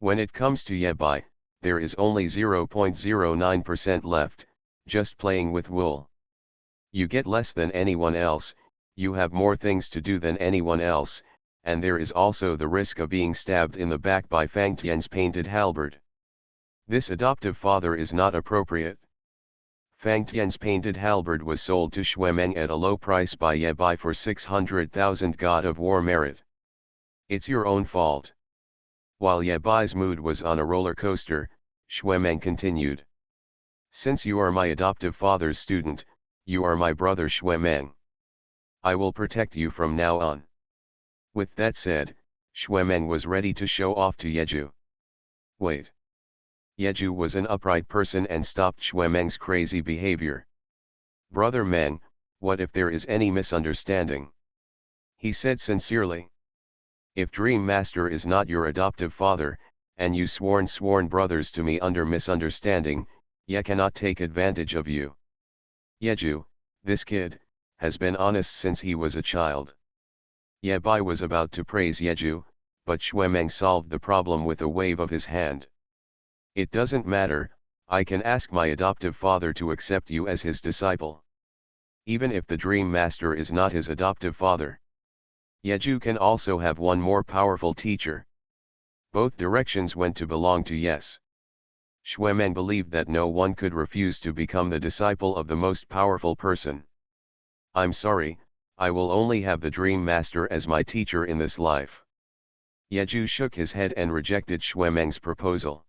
When it comes to Yebai, there is only 0.09% left, just playing with wool. You get less than anyone else, you have more things to do than anyone else, and there is also the risk of being stabbed in the back by Fang Tian's painted halberd. This adoptive father is not appropriate. Fang Tian's painted halberd was sold to Xuemeng at a low price by Ye Bai for 600,000 God of War merit. It's your own fault. While Ye Bai's mood was on a roller coaster, Xuemeng continued. Since you are my adoptive father's student, you are my brother Xuemeng. I will protect you from now on. With that said, Xuemeng was ready to show off to Yeju. Wait. Yeju was an upright person and stopped Xuemeng's crazy behavior. Brother Meng, what if there is any misunderstanding? He said sincerely. If Dream Master is not your adoptive father, and you sworn brothers to me under misunderstanding, Ye cannot take advantage of you. Yeju, this kid, has been honest since he was a child. Ye Bai was about to praise Yeju, but Xuemeng solved the problem with a wave of his hand. It doesn't matter, I can ask my adoptive father to accept you as his disciple. Even if the Dream Master is not his adoptive father. Yeju can also have one more powerful teacher. Both directions went to belong to Yes. Xuemeng believed that no one could refuse to become the disciple of the most powerful person. I'm sorry, I will only have the Dream Master as my teacher in this life. Yeju shook his head and rejected Xuemeng's proposal.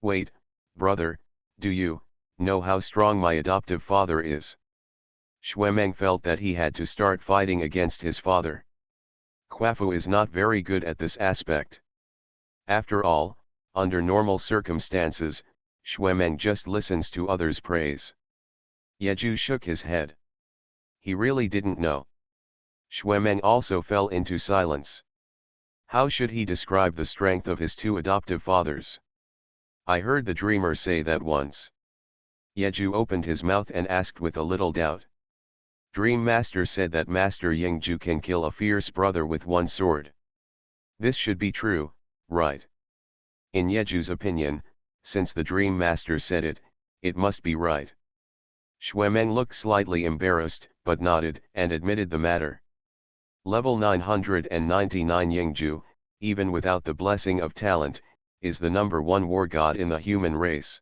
Wait, brother, do you know how strong my adoptive father is? Xuemeng felt that he had to start fighting against his father. Quafu is not very good at this aspect. After all, under normal circumstances, Xuemeng just listens to others' praise. Yeju shook his head. He really didn't know. Xuemeng also fell into silence. How should he describe the strength of his two adoptive fathers? I heard the dreamer say that once. Yeju opened his mouth and asked with a little doubt. Dream Master said that Master Yingju can kill a fierce brother with one sword. This should be true, right? In Yeju's opinion, since the Dream Master said it, it must be right. Xuemeng looked slightly embarrassed, but nodded and admitted the matter. Level 999 Yingju, even without the blessing of talent, is the number one war god in the human race.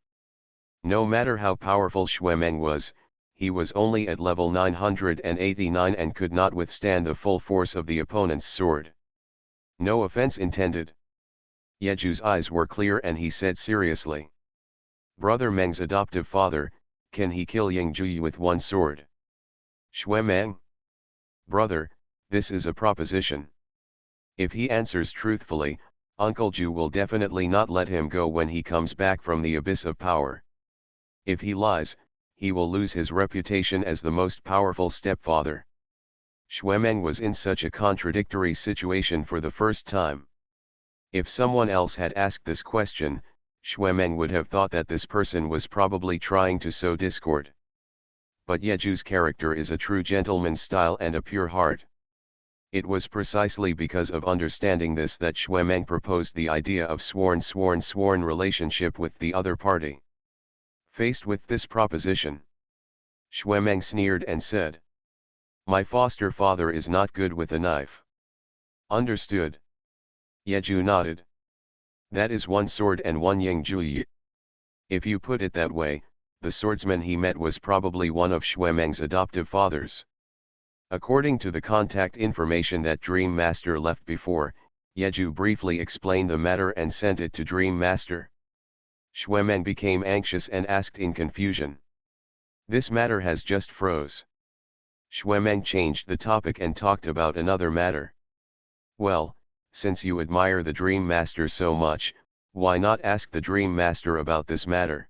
No matter how powerful Xuemeng was, he was only at level 989 and could not withstand the full force of the opponent's sword. No offense intended. Yeju's eyes were clear and he said seriously. Brother Meng's adoptive father, can he kill Yingju with one sword? Xuemeng? Brother, this is a proposition. If he answers truthfully, Uncle Ju will definitely not let him go when he comes back from the abyss of power. If he lies, he will lose his reputation as the most powerful stepfather. Xuemeng was in such a contradictory situation for the first time. If someone else had asked this question, Xuemeng would have thought that this person was probably trying to sow discord. But Yeju's character is a true gentleman's style and a pure heart. It was precisely because of understanding this that Xuemeng proposed the idea of sworn relationship with the other party. Faced with this proposition, Xuemeng sneered and said, My foster father is not good with a knife. Understood. Yeju nodded. That is one sword and one Yingju. If you put it that way, the swordsman he met was probably one of Xuemeng's adoptive fathers. According to the contact information that Dream Master left before, Yeju briefly explained the matter and sent it to Dream Master. Xuemeng became anxious and asked in confusion. This matter has just froze. Xuemeng changed the topic and talked about another matter. Well, since you admire the Dream Master so much, why not ask the Dream Master about this matter?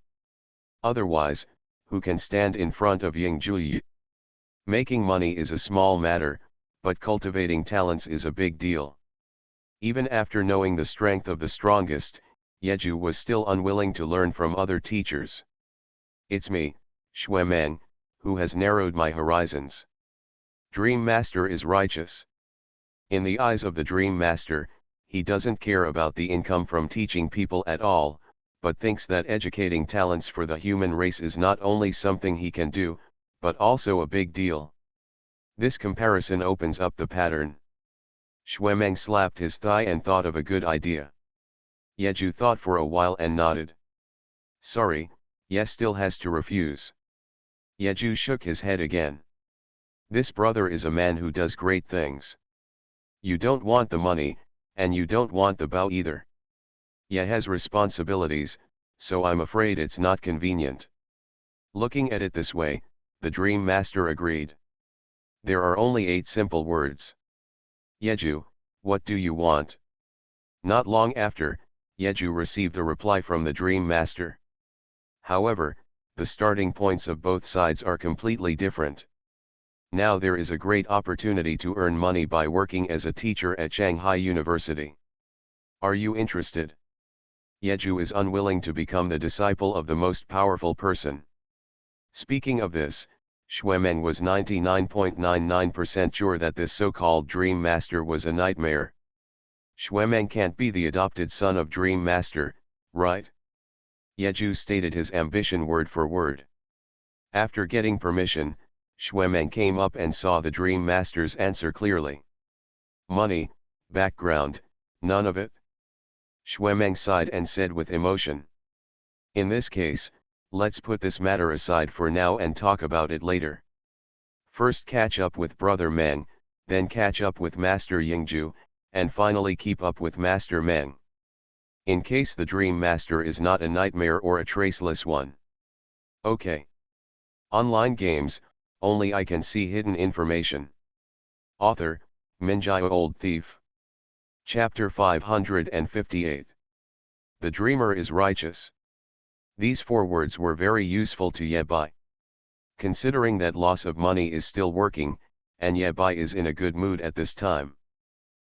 Otherwise, who can stand in front of Yingju? Making money is a small matter, but cultivating talents is a big deal. Even after knowing the strength of the strongest, Yeju was still unwilling to learn from other teachers. It's me, Xuemeng, who has narrowed my horizons. Dream Master is righteous. In the eyes of the Dream Master, he doesn't care about the income from teaching people at all, but thinks that educating talents for the human race is not only something he can do, but also a big deal. This comparison opens up the pattern. Xuemeng slapped his thigh and thought of a good idea. Yeju thought for a while and nodded. Sorry, Ye still has to refuse. Yeju shook his head again. This brother is a man who does great things. You don't want the money, and you don't want the bow either. Ye has responsibilities, so I'm afraid it's not convenient. Looking at it this way, the Dream Master agreed. There are only 8 simple words. Yeju, what do you want? Not long after, Yeju received a reply from the Dream Master. However, the starting points of both sides are completely different. Now there is a great opportunity to earn money by working as a teacher at Shanghai University. Are you interested? Yeju is unwilling to become the disciple of the most powerful person. Speaking of this, Xuemeng was 99.99% sure that this so-called Dream Master was a nightmare. Xuemeng can't be the adopted son of Dream Master, right? Yeju stated his ambition word for word. After getting permission, Xuemeng came up and saw the Dream Master's answer clearly. Money, background, none of it. Xuemeng sighed and said with emotion. In this case, let's put this matter aside for now and talk about it later. First catch up with Brother Meng, then catch up with Master Yingju, and finally keep up with Master Meng. In case the Dream Master is not a nightmare or a traceless one. Okay. Online games, only I can see hidden information. Author, Minjai Old Thief. Chapter 558. The Dreamer is Righteous. These 4 words were very useful to Ye Bai. Considering that loss of money is still working, and Ye Bai is in a good mood at this time,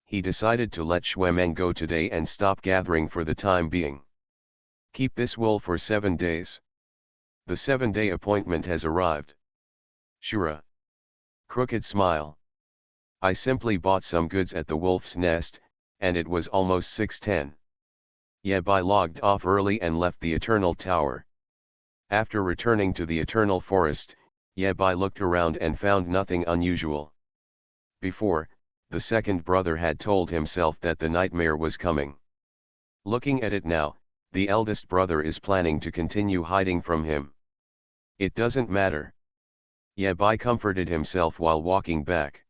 he decided to let Xuemeng go today and stop gathering for the time being. Keep this wool for 7 days. The 7-day appointment has arrived. Shura. Crooked smile. I simply bought some goods at the Wolf's Nest, and it was almost 6:10. Ye Bai logged off early and left the Eternal Tower. After returning to the Eternal Forest, Ye Bai looked around and found nothing unusual. Before, the second brother had told himself that the nightmare was coming. Looking at it now, the eldest brother is planning to continue hiding from him. It doesn't matter. Ye Bai comforted himself while walking back.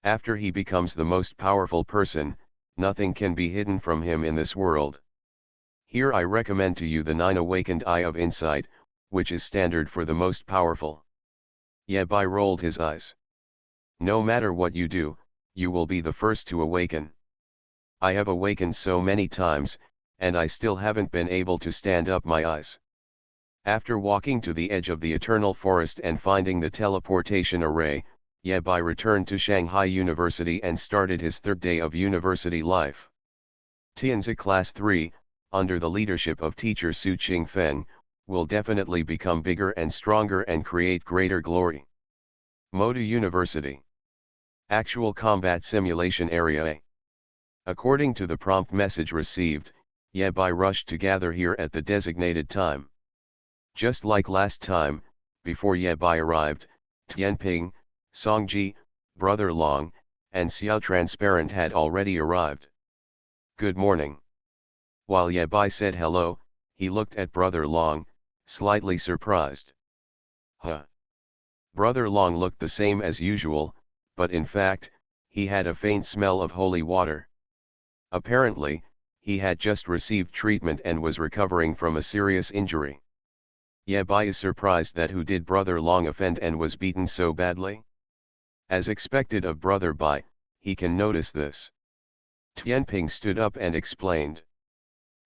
After he becomes the most powerful person, nothing can be hidden from him in this world. Here I recommend to you the 9 awakened eye of insight, which is standard for the most powerful. Ye Bai rolled his eyes. No matter what you do, you will be the first to awaken. I have awakened so many times, and I still haven't been able to stand up my eyes. After walking to the edge of the Eternal Forest and finding the teleportation array, Ye Bai returned to Shanghai University and started his 3rd day of university life. Tianzi Class 3, under the leadership of teacher Su Qingfeng, will definitely become bigger and stronger and create greater glory. Modu University. Actual Combat Simulation Area A. According to the prompt message received, Ye Bai rushed to gather here at the designated time. Just like last time, before Ye Bai arrived, Tianping, Songji, Brother Long, and Xiao Transparent had already arrived. Good morning. While Ye Bai said hello, he looked at Brother Long, slightly surprised. Huh. Brother Long looked the same as usual, but in fact, he had a faint smell of holy water. Apparently, he had just received treatment and was recovering from a serious injury. Ye Bai is surprised that who did Brother Long offend and was beaten so badly? As expected of Brother Bai, he can notice this. Tianping stood up and explained.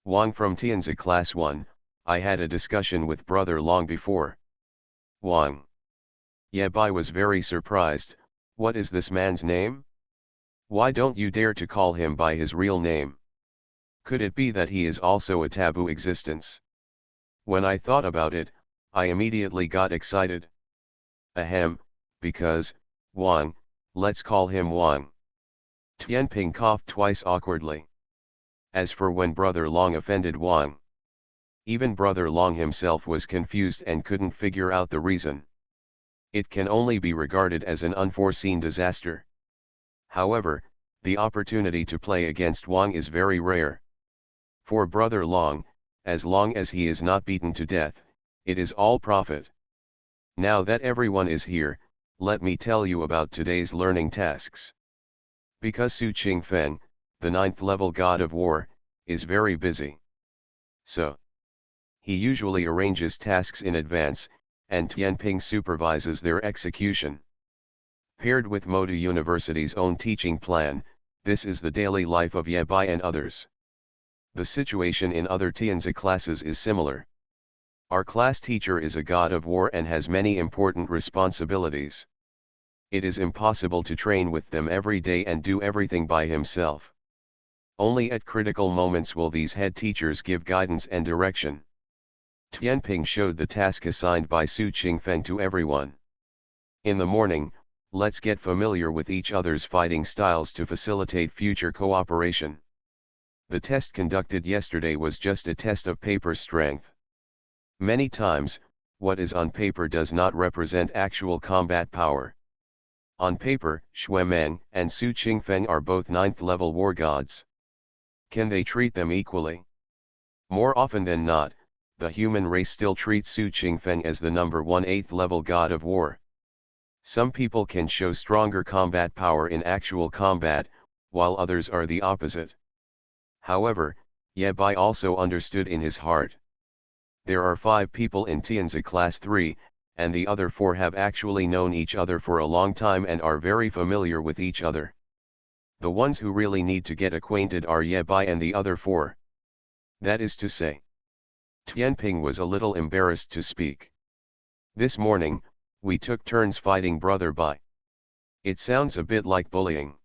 Wang from Tianzi Class 1, I had a discussion with Brother Long before. Wang. Ye Bai was very surprised. What is this man's name? Why don't you dare to call him by his real name? Could it be that he is also a taboo existence? When I thought about it, I immediately got excited. Ahem, because, Wang, let's call him Wang. Tianping coughed twice awkwardly. As for when Brother Long offended Wang, even Brother Long himself was confused and couldn't figure out the reason. It can only be regarded as an unforeseen disaster. However, the opportunity to play against Wang is very rare. For Brother Long, as long as he is not beaten to death, it is all profit. Now that everyone is here, let me tell you about today's learning tasks. Because Su Qingfeng, the 9th level god of war, is very busy. So, he usually arranges tasks in advance, and Tianping supervises their execution. Paired with Modu University's own teaching plan, this is the daily life of Ye Bai and others. The situation in other Tianzi classes is similar. Our class teacher is a god of war and has many important responsibilities. It is impossible to train with them every day and do everything by himself. Only at critical moments will these head teachers give guidance and direction. Tianping showed the task assigned by Su Qingfeng to everyone. In the morning, let's get familiar with each other's fighting styles to facilitate future cooperation. The test conducted yesterday was just a test of paper strength. Many times, what is on paper does not represent actual combat power. On paper, Xuemeng and Su Qingfeng are both 9th level war gods. Can they treat them equally? More often than not, the human race still treats Su Qingfeng as the number 1 8th level god of war. Some people can show stronger combat power in actual combat, while others are the opposite. However, Ye Bai also understood in his heart. There are 5 people in Tianzi Class 3, and the other 4 have actually known each other for a long time and are very familiar with each other. The ones who really need to get acquainted are Ye Bai and the other 4. That is to say, Tianping was a little embarrassed to speak. This morning, we took turns fighting Brother Bai. It sounds a bit like bullying.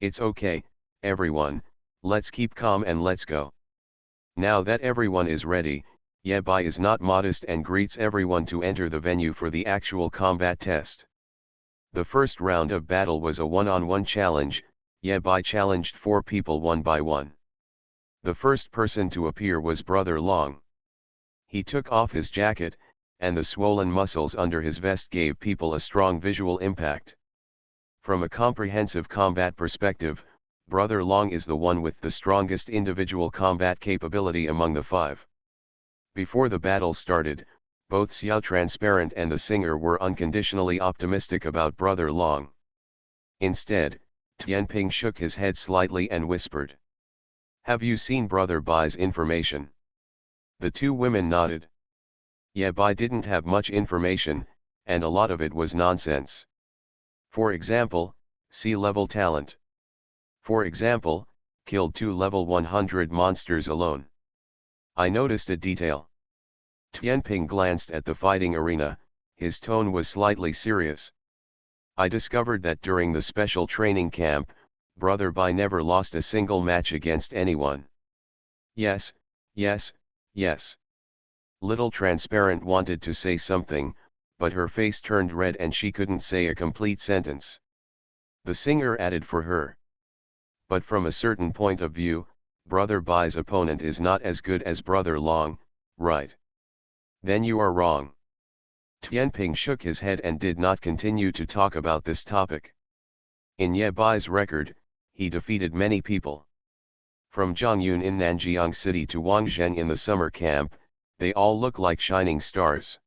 It's okay, everyone, let's keep calm and let's go. Now that everyone is ready, Ye Bai is not modest and greets everyone to enter the venue for the actual combat test. The first round of battle was a one-on-one challenge. Ye Bai challenged 4 people one by one. The first person to appear was Brother Long. He took off his jacket, and the swollen muscles under his vest gave people a strong visual impact. From a comprehensive combat perspective, Brother Long is the one with the strongest individual combat capability among the 5. Before the battle started, both Xiao Transparent and the singer were unconditionally optimistic about Brother Long. Instead, Tianping shook his head slightly and whispered, "Have you seen Brother Bai's information?" The 2 women nodded. Ye Bai didn't have much information, and a lot of it was nonsense. For example, sea-level talent. For example, killed 2 level 100 monsters alone. I noticed a detail. Tianping glanced at the fighting arena, his tone was slightly serious. I discovered that during the special training camp, Brother Bai never lost a single match against anyone. Yes, yes, yes. Little Transparent wanted to say something, but her face turned red and she couldn't say a complete sentence. The singer added for her. But from a certain point of view, Brother Bai's opponent is not as good as Brother Long, right? Then you are wrong. Tianping shook his head and did not continue to talk about this topic. In Ye Bai's record, he defeated many people. From Zhang Yun in Nanjiang City to Wang Zheng in the summer camp, they all look like shining stars.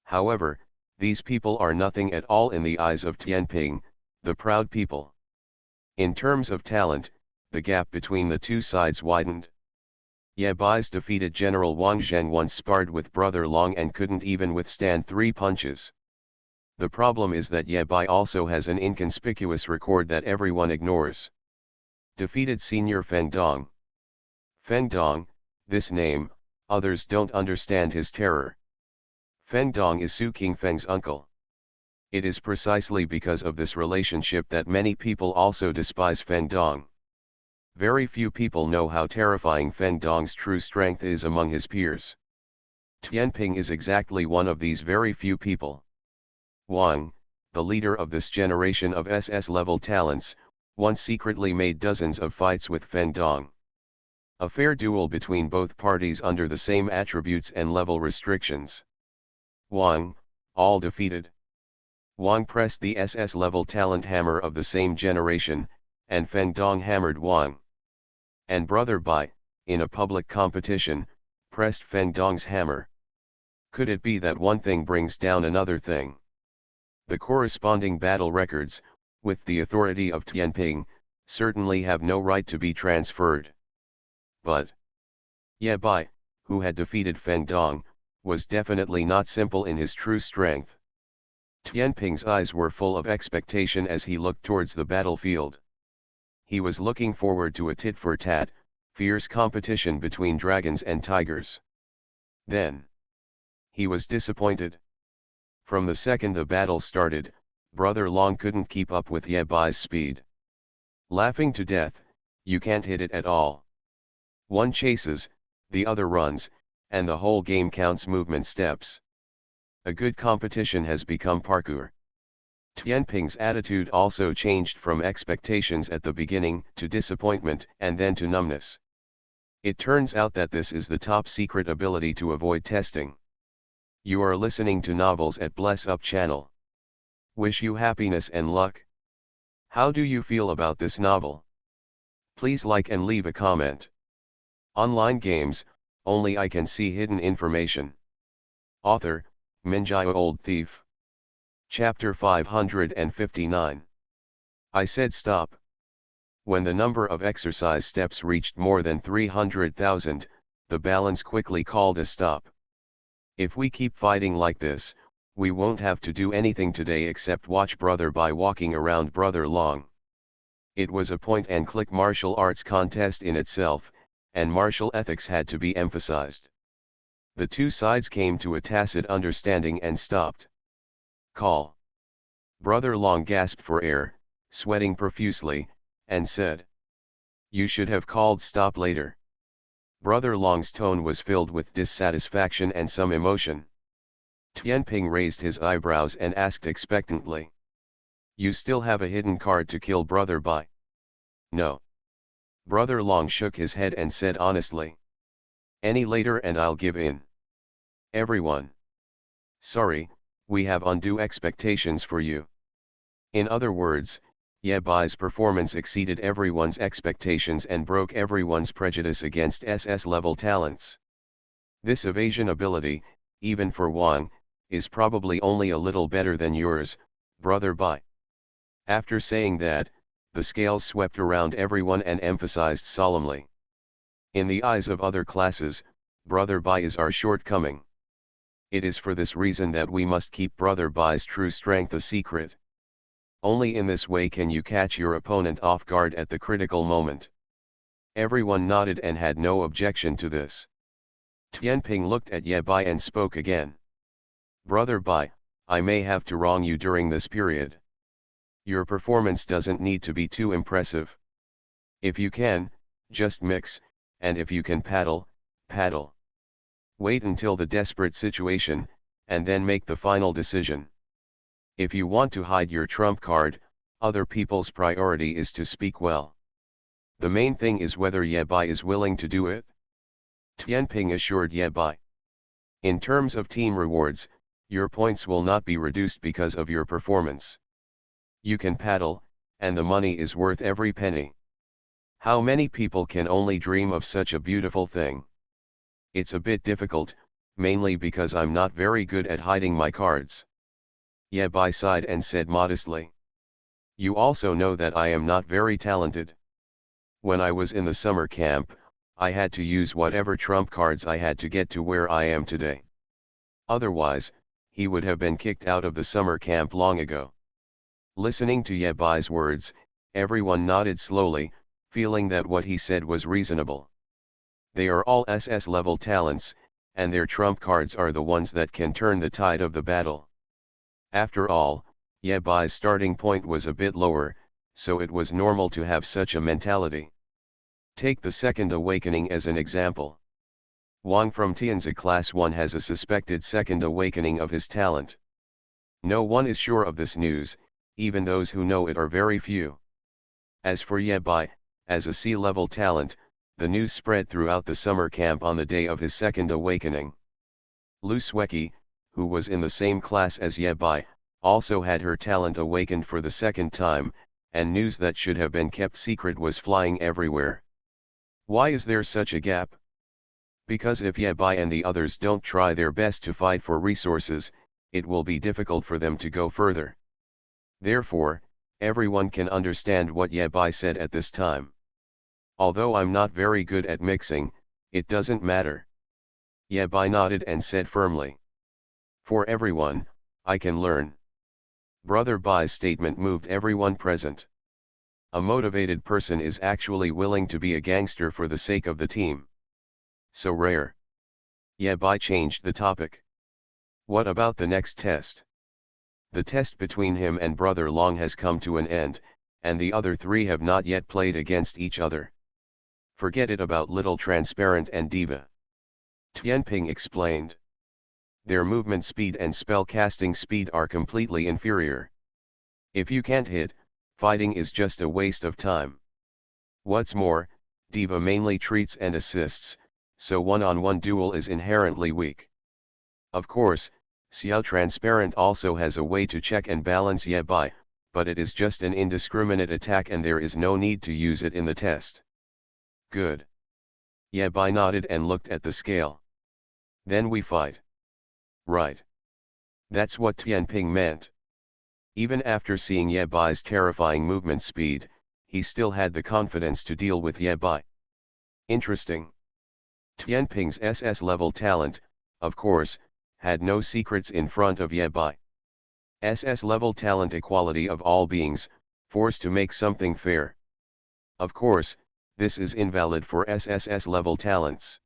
However, these people are nothing at all in the eyes of Tianping, the proud people. In terms of talent, the gap between the 2 sides widened. Ye Bai's defeated General Wang Zheng once sparred with Brother Long and couldn't even withstand 3 punches. The problem is that Ye Bai also has an inconspicuous record that everyone ignores. Defeated Senior Feng Dong. Feng Dong, this name, others don't understand his terror. Feng Dong is Su Qingfeng's uncle. It is precisely because of this relationship that many people also despise Feng Dong. Very few people know how terrifying Feng Dong's true strength is among his peers. Tianping is exactly one of these very few people. Wang, the leader of this generation of SS-level talents, One secretly made dozens of fights with Feng Dong. A fair duel between both parties under the same attributes and level restrictions. Wang, all defeated. Wang pressed the SS level talent hammer of the same generation, and Feng Dong hammered Wang. And Brother Bai, in a public competition, pressed Feng Dong's hammer. Could it be that one thing brings down another thing? The corresponding battle records, with the authority of Tianping, certainly have no right to be transferred. But Ye Bai, who had defeated Feng Dong, was definitely not simple in his true strength. Tianping's eyes were full of expectation as he looked towards the battlefield. He was looking forward to a tit-for-tat, fierce competition between dragons and tigers. Then he was disappointed. From the second the battle started, Brother Long couldn't keep up with Ye Bai's speed. Laughing to death, you can't hit it at all. One chases, the other runs, and the whole game counts movement steps. A good competition has become parkour. Tianping's attitude also changed from expectations at the beginning to disappointment and then to numbness. It turns out that this is the top secret ability to avoid testing. You are listening to Novels at Bless Up channel. Wish you happiness and luck. How do you feel about this novel? Please like and leave a comment. Online games, only I can see hidden information. Author, Minjai Old Thief. Chapter 559. I said stop. When the number of exercise steps reached more than 300,000, the balance quickly called a stop. If we keep fighting like this, we won't have to do anything today except watch Brother Bai walking around Brother Long. It was a point-and-click martial arts contest in itself, and martial ethics had to be emphasized. The two sides came to a tacit understanding and stopped. Call. Brother Long gasped for air, sweating profusely, and said, "You should have called stop later." Brother Long's tone was filled with dissatisfaction and some emotion. Tianping raised his eyebrows and asked expectantly, "You still have a hidden card to kill Brother Bai?" "No." Brother Long shook his head and said honestly, "Any later and I'll give in." Everyone. "Sorry, we have undue expectations for you." In other words, Ye Bai's performance exceeded everyone's expectations and broke everyone's prejudice against SS level talents. This evasion ability, even for Wang, is probably only a little better than yours, Brother Bai. After saying that, the scales swept around everyone and emphasized solemnly, "In the eyes of other classes, Brother Bai is our shortcoming. It is for this reason that we must keep Brother Bai's true strength a secret. Only in this way can you catch your opponent off guard at the critical moment." Everyone nodded and had no objection to this. Tianping looked at Ye Bai and spoke again. "Brother Bai, I may have to wrong you during this period. Your performance doesn't need to be too impressive. If you can, just mix, and if you can paddle, paddle. Wait until the desperate situation, and then make the final decision. If you want to hide your trump card, other people's priority is to speak well. The main thing is whether Ye Bai is willing to do it." Tianping assured Ye Bai. "In terms of team rewards, your points will not be reduced because of your performance. You can paddle, and the money is worth every penny. How many people can only dream of such a beautiful thing? It's a bit difficult, mainly because I'm not very good at hiding my cards." Ye Bai sighed and said modestly, "You also know that I am not very talented. When I was in the summer camp, I had to use whatever trump cards I had to get to where I am today. Otherwise, he would have been kicked out of the summer camp long ago." Listening to Ye Bai's words, everyone nodded slowly, feeling that what he said was reasonable. They are all SS level talents, and their trump cards are the ones that can turn the tide of the battle. After all, Ye Bai's starting point was a bit lower, so it was normal to have such a mentality. Take the second awakening as an example. Wang from Tianzi Class 1 has a suspected second awakening of his talent. No one is sure of this news, even those who know it are very few. As for Ye Bai, as a sea-level talent, the news spread throughout the summer camp on the day of his second awakening. Lu Sueki, who was in the same class as Ye Bai, also had her talent awakened for the second time, and news that should have been kept secret was flying everywhere. Why is there such a gap? Because if Ye Bai and the others don't try their best to fight for resources, it will be difficult for them to go further. Therefore, everyone can understand what Ye Bai said at this time. Although I'm not very good at mixing, it doesn't matter. Ye Bai nodded and said firmly. For everyone, I can learn. Brother Bai's statement moved everyone present. A motivated person is actually willing to be a gangster for the sake of the team. So rare. Ye Bai changed the topic. What about the next test? The test between him and Brother Long has come to an end, and the other three have not yet played against each other. Forget it about Little Transparent and Diva. Tianping explained. Their movement speed and spell casting speed are completely inferior. If you can't hit, fighting is just a waste of time. What's more, Diva mainly treats and assists, so one-on-one duel is inherently weak. Of course, Xiao Transparent also has a way to check and balance Ye Bai, but it is just an indiscriminate attack and there is no need to use it in the test. Good. Ye Bai nodded and looked at the scale. Then we fight. Right. That's what Tianping meant. Even after seeing Ye Bai's terrifying movement speed, he still had the confidence to deal with Ye Bai. Interesting. Tianping's SS level talent, of course, had no secrets in front of Ye Bai. SS level talent equality of all beings, forced to make something fair. Of course, this is invalid for SSS level talents.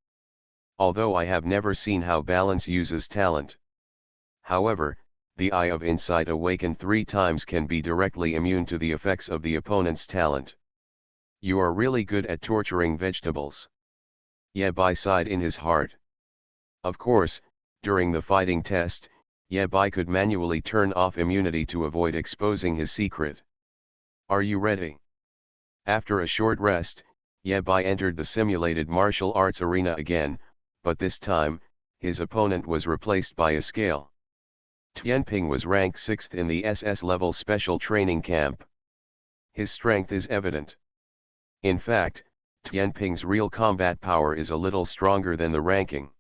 Although I have never seen how balance uses talent. However, the Eye of Insight awakened 3 times can be directly immune to the effects of the opponent's talent. You are really good at torturing vegetables. Ye Bai sighed in his heart. Of course, during the fighting test, Ye Bai could manually turn off immunity to avoid exposing his secret. Are you ready? After a short rest, Ye Bai entered the simulated martial arts arena again, but this time, his opponent was replaced by a scale. Tianping was ranked 6th in the SS level special training camp. His strength is evident. In fact, Tianping's real combat power is a little stronger than the ranking.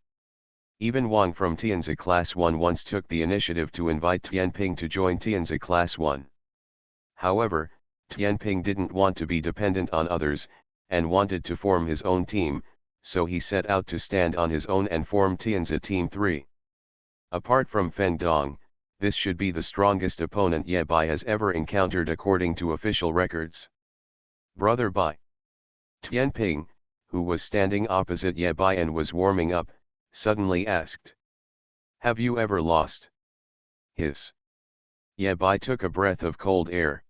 Even Wang from Tianzi Class 1 once took the initiative to invite Tianping to join Tianzi Class 1. However, Tianping didn't want to be dependent on others, and wanted to form his own team, so he set out to stand on his own and form Tianzi Team 3. Apart from Feng Dong, this should be the strongest opponent Ye Bai has ever encountered according to official records. Brother Bai. Tianping, who was standing opposite Ye Bai and was warming up, suddenly asked. Have you ever lost? Hiss. Ye Bai took a breath of cold air.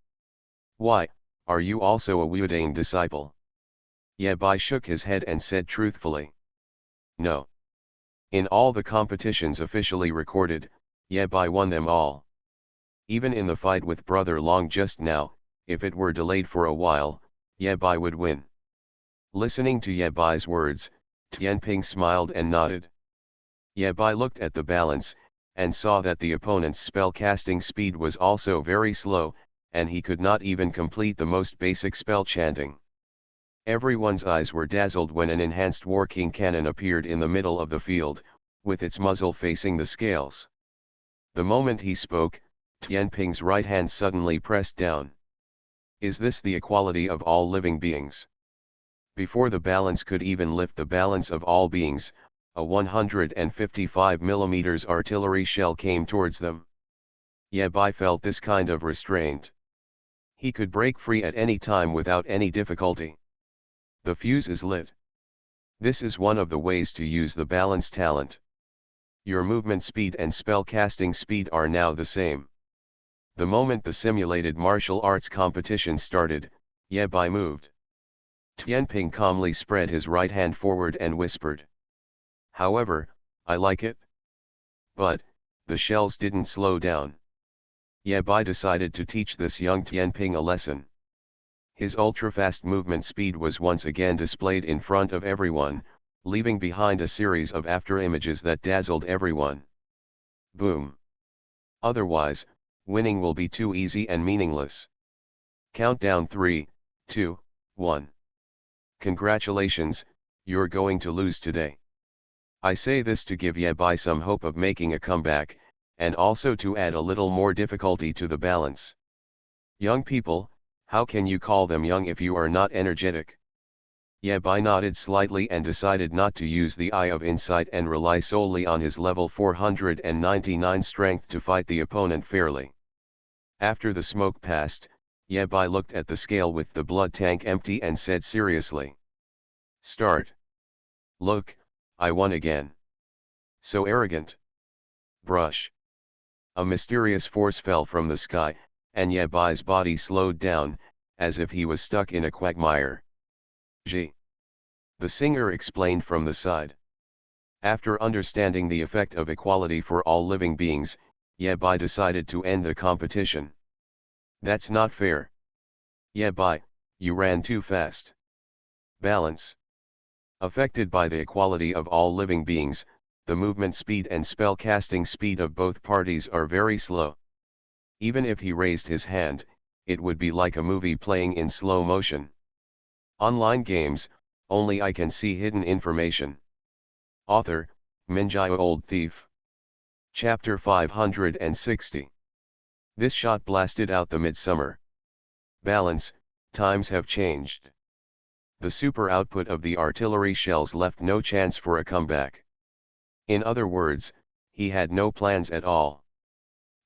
Why, are you also a Wu-Dang disciple? Ye Bai shook his head and said truthfully. No. In all the competitions officially recorded, Ye Bai won them all. Even in the fight with Brother Long just now, if it were delayed for a while, Ye Bai would win. Listening to Ye Bai's words, Tianping smiled and nodded. Ye Bai looked at the balance, and saw that the opponent's spell casting speed was also very slow, and he could not even complete the most basic spell chanting. Everyone's eyes were dazzled when an enhanced War King cannon appeared in the middle of the field, with its muzzle facing the scales. The moment he spoke, Tianping's right hand suddenly pressed down. Is this the equality of all living beings? Before the balance could even lift the balance of all beings, a 155 mm artillery shell came towards them. Ye Bai felt this kind of restraint. He could break free at any time without any difficulty. The fuse is lit. This is one of the ways to use the balance talent. Your movement speed and spell casting speed are now the same. The moment the simulated martial arts competition started, Ye Bai moved. Tianping calmly spread his right hand forward and whispered. However, I like it. But, the shells didn't slow down. Ye Bai decided to teach this young Tianping a lesson. His ultra-fast movement speed was once again displayed in front of everyone, leaving behind a series of after-images that dazzled everyone. Boom. Otherwise, winning will be too easy and meaningless. Countdown 3, 2, 1. Congratulations, you're going to lose today. I say this to give Yabai some hope of making a comeback, and also to add a little more difficulty to the balance. Young people, how can you call them young if you are not energetic? Yabai nodded slightly and decided not to use the Eye of Insight and rely solely on his level 499 strength to fight the opponent fairly. After the smoke passed, Yabai looked at the scale with the blood tank empty and said seriously. Start. Look, I won again. So arrogant. Brush. A mysterious force fell from the sky, and Yabai's body slowed down, as if he was stuck in a quagmire. G. The singer explained from the side. After understanding the effect of equality for all living beings, Yabai decided to end the competition. That's not fair. Yabai, you ran too fast. Balance. Affected by the equality of all living beings, the movement speed and spell casting speed of both parties are very slow. Even if he raised his hand, it would be like a movie playing in slow motion. Online games, only I can see hidden information. Author, Minjai Old Thief. Chapter 560. This shot blasted out the midsummer. Balance, times have changed. The super output of the artillery shells left no chance for a comeback. In other words, he had no plans at all.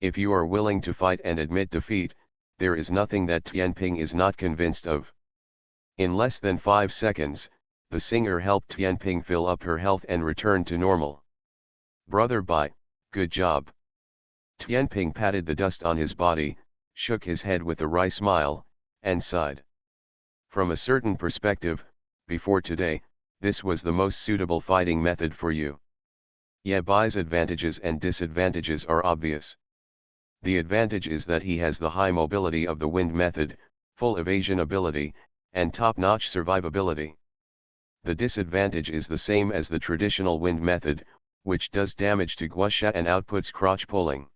If you are willing to fight and admit defeat, there is nothing that Tianping is not convinced of. In less than 5 seconds, the singer helped Tianping fill up her health and return to normal. Brother Bai, good job. Tianping patted the dust on his body, shook his head with a wry smile, and sighed. From a certain perspective, before today, this was the most suitable fighting method for you. Yabai's advantages and disadvantages are obvious. The advantage is that he has the high mobility of the wind method, full evasion ability, and top-notch survivability. The disadvantage is the same as the traditional wind method, which does damage to guasha and outputs crotch pulling.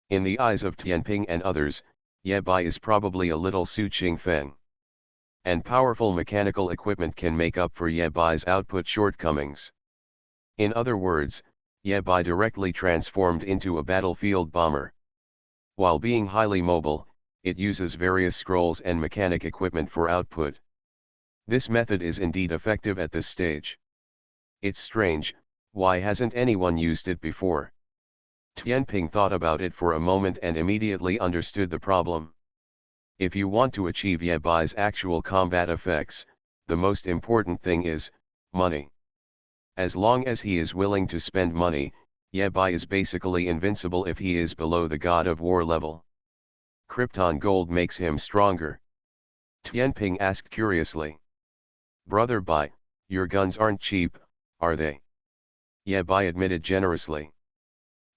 In the eyes of Tianping and others, Yabai is probably a little Su Qing Feng. And powerful mechanical equipment can make up for Yabai's output shortcomings. In other words, Yabai directly transformed into a battlefield bomber. While being highly mobile, it uses various scrolls and mechanic equipment for output. This method is indeed effective at this stage. It's strange, why hasn't anyone used it before? Tianping thought about it for a moment and immediately understood the problem. If you want to achieve Yabai's actual combat effects, the most important thing is money. As long as he is willing to spend money, Yabai is basically invincible if he is below the God of War level. Krypton gold makes him stronger. Tianping asked curiously. Brother Bai, your guns aren't cheap, are they? Yabai admitted generously.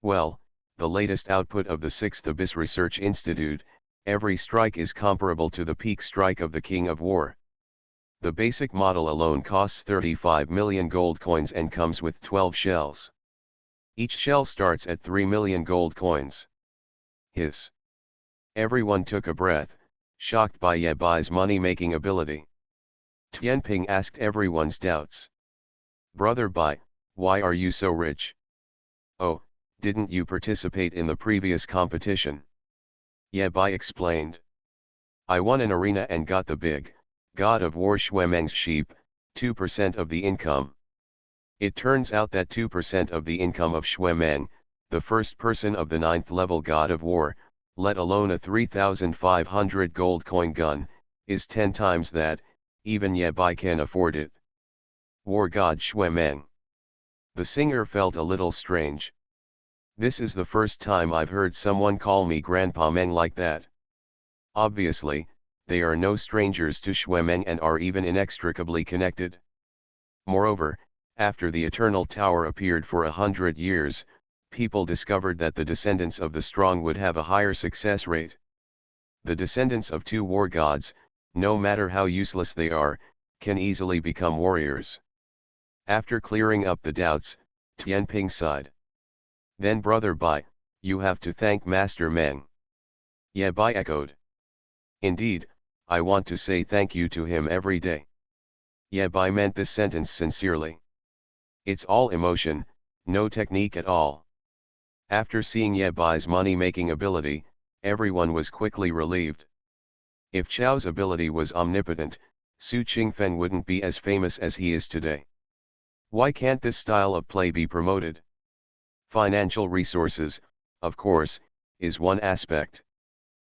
Well, the latest output of the 6th Abyss Research Institute, every strike is comparable to the peak strike of the King of War. The basic model alone costs 35 million gold coins and comes with 12 shells. Each shell starts at 3 million gold coins. Hiss. Everyone took a breath, shocked by Yabai's money-making ability. Tianping asked everyone's doubts. Brother Bai, why are you so rich? Oh, didn't you participate in the previous competition? Yabai explained. I won an arena and got the big God of War Xuemeng's sheep, 2% of the income. It turns out that 2% of the income of Xuemeng, the first person of the 9th level God of War, let alone a 3,500 gold coin gun, is 10 times that. Even Yabai can afford it. War God Xuemeng. The singer felt a little strange. This is the first time I've heard someone call me Grandpa Meng like that. Obviously, they are no strangers to Xuemeng and are even inextricably connected. Moreover, after the Eternal Tower appeared for 100 years, people discovered that the descendants of the strong would have a higher success rate. The descendants of 2 war gods, no matter how useless they are, can easily become warriors. After clearing up the doubts, Tianping sighed. Then Brother Bai, you have to thank Master Meng. Ye Bai echoed. Indeed, I want to say thank you to him every day. Ye Bai meant this sentence sincerely. It's all emotion, no technique at all. After seeing Ye Bai's money-making ability, everyone was quickly relieved. If Chao's ability was omnipotent, Su Qingfen wouldn't be as famous as he is today. Why can't this style of play be promoted? Financial resources, of course, is one aspect.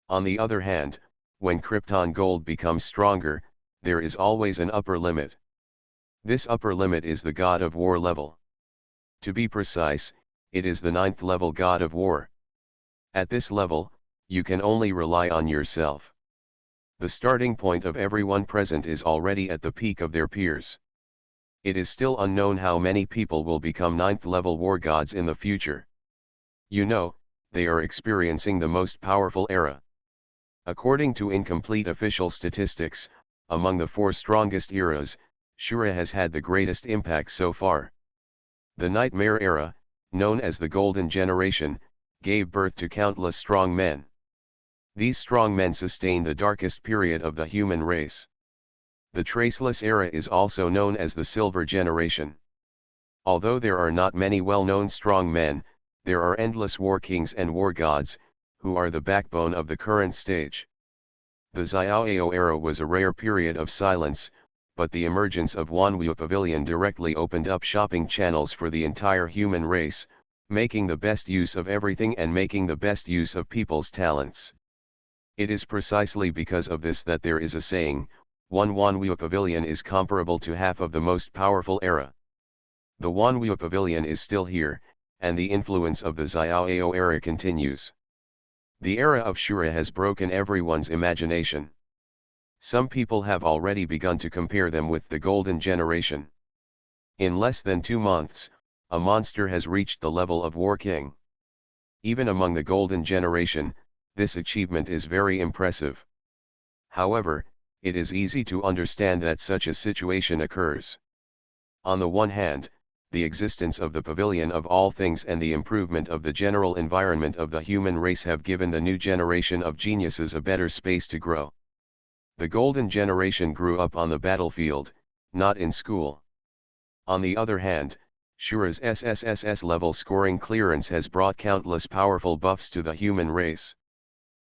On the other hand, when Krypton gold becomes stronger, there is always an upper limit. This upper limit is the God of War level. To be precise, it is the 9th level God of War. At this level, you can only rely on yourself. The starting point of everyone present is already at the peak of their peers. It is still unknown how many people will become 9th level war gods in the future. You know, they are experiencing the most powerful era. According to incomplete official statistics, among the 4 strongest eras, Shura has had the greatest impact so far. The Nightmare Era, known as the Golden Generation, gave birth to countless strong men. These strong men sustained the darkest period of the human race. The Traceless Era is also known as the Silver Generation. Although there are not many well-known strong men, there are endless war kings and war gods, who are the backbone of the current stage. The Xiaoao era was a rare period of silence, but the emergence of Wanwu Pavilion directly opened up shopping channels for the entire human race, making the best use of everything and making the best use of people's talents. It is precisely because of this that there is a saying, one Wanwu Pavilion is comparable to half of the most powerful era. The Wanwu Pavilion is still here, and the influence of the Xiaoao era continues. The era of Shura has broken everyone's imagination. Some people have already begun to compare them with the Golden Generation. In less than 2 months, a monster has reached the level of War King. Even among the Golden Generation, this achievement is very impressive. However, it is easy to understand that such a situation occurs. On the one hand, the existence of the Pavilion of all things and the improvement of the general environment of the human race have given the new generation of geniuses a better space to grow. The Golden Generation grew up on the battlefield, not in school. On the other hand, Shura's SSSS level scoring clearance has brought countless powerful buffs to the human race.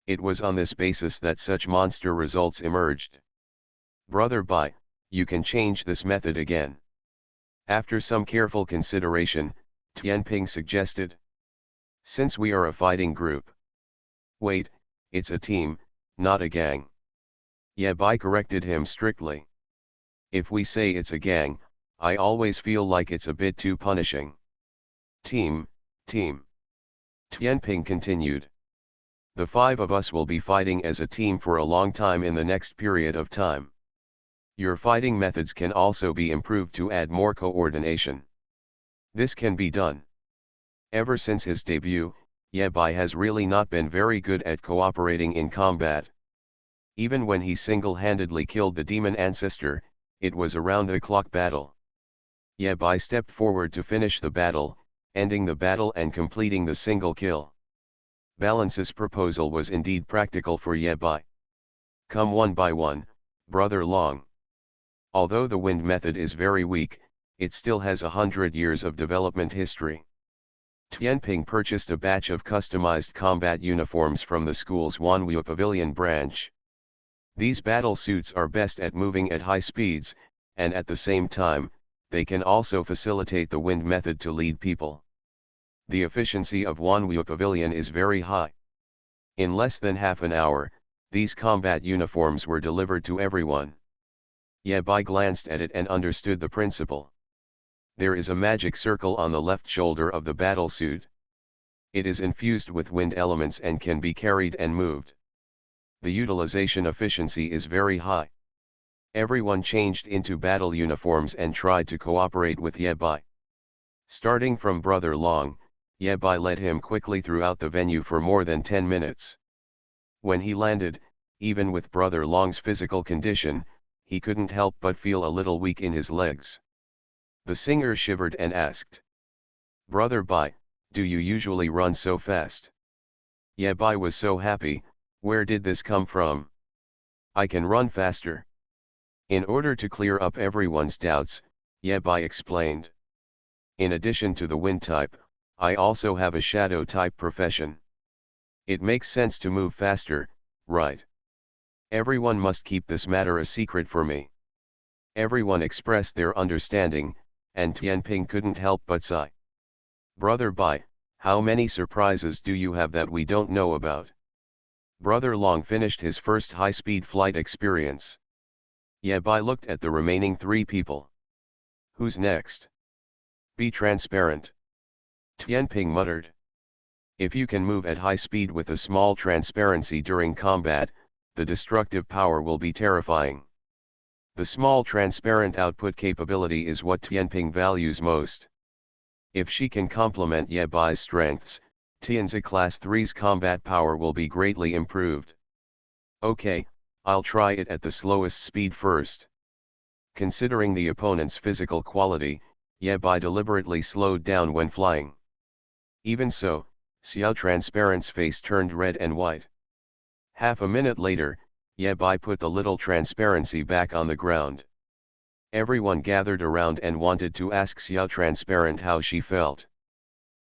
It was on this basis that such monster results emerged. Brother Bai, you can change this method again. After some careful consideration, Tianping suggested. Since we are a fighting group. Wait, it's a team, not a gang. Ye Bai corrected him strictly. If we say it's a gang, I always feel like it's a bit too punishing. Team, team. Tianping continued. The 5 of us will be fighting as a team for a long time in the next period of time. Your fighting methods can also be improved to add more coordination. This can be done. Ever since his debut, Ye Bai has really not been very good at cooperating in combat. Even when he single-handedly killed the demon ancestor, it was a round-the-clock battle. Ye Bai stepped forward to finish the battle, ending the battle and completing the single kill. Balance's proposal was indeed practical for Ye Bai. Come one by one, Brother Long. Although the wind method is very weak, it still has 100 years of development history. Tianping purchased a batch of customized combat uniforms from the school's Wanwu Pavilion branch. These battle suits are best at moving at high speeds, and at the same time, they can also facilitate the wind method to lead people. The efficiency of Wanwu Pavilion is very high. In less than half an hour, these combat uniforms were delivered to everyone. Ye Bai glanced at it and understood the principle. There is a magic circle on the left shoulder of the battle suit. It is infused with wind elements and can be carried and moved. The utilization efficiency is very high. Everyone changed into battle uniforms and tried to cooperate with Ye Bai. Starting from Brother Long, Ye Bai led him quickly throughout the venue for more than 10 minutes. When he landed, Even with Brother Long's physical condition, he couldn't help but feel a little weak in his legs. The singer shivered and asked, "Brother Bai, do you usually run so fast?" Yeah, Bai was so happy. "Where did this come from? I can run faster." In order to clear up everyone's doubts, Yeah Bai explained, "In addition to the wind type, I also have a shadow type profession. It makes sense to move faster, right? Everyone must keep this matter a secret for me." Everyone expressed their understanding, and Tianping couldn't help but sigh. "Brother Bai, how many surprises do you have that we don't know about?" Brother Long finished his first high-speed flight experience. Yeah Bai looked at the remaining three people. "Who's next?" "Be transparent," Tianping muttered. "If you can move at high speed with a small transparency during combat, the destructive power will be terrifying." The small transparent output capability is what Tianping values most. If she can complement Ye Bai's strengths, Tianzi Class 3's combat power will be greatly improved. "Okay, I'll try it at the slowest speed first." Considering the opponent's physical quality, Ye Bai deliberately slowed down when flying. Even so, Xiao Transparent's face turned red and white. Half a minute later, Ye Bai put the little transparency back on the ground. Everyone gathered around and wanted to ask Xiao Transparent how she felt.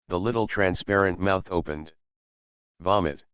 The little transparent mouth opened. "Vomit."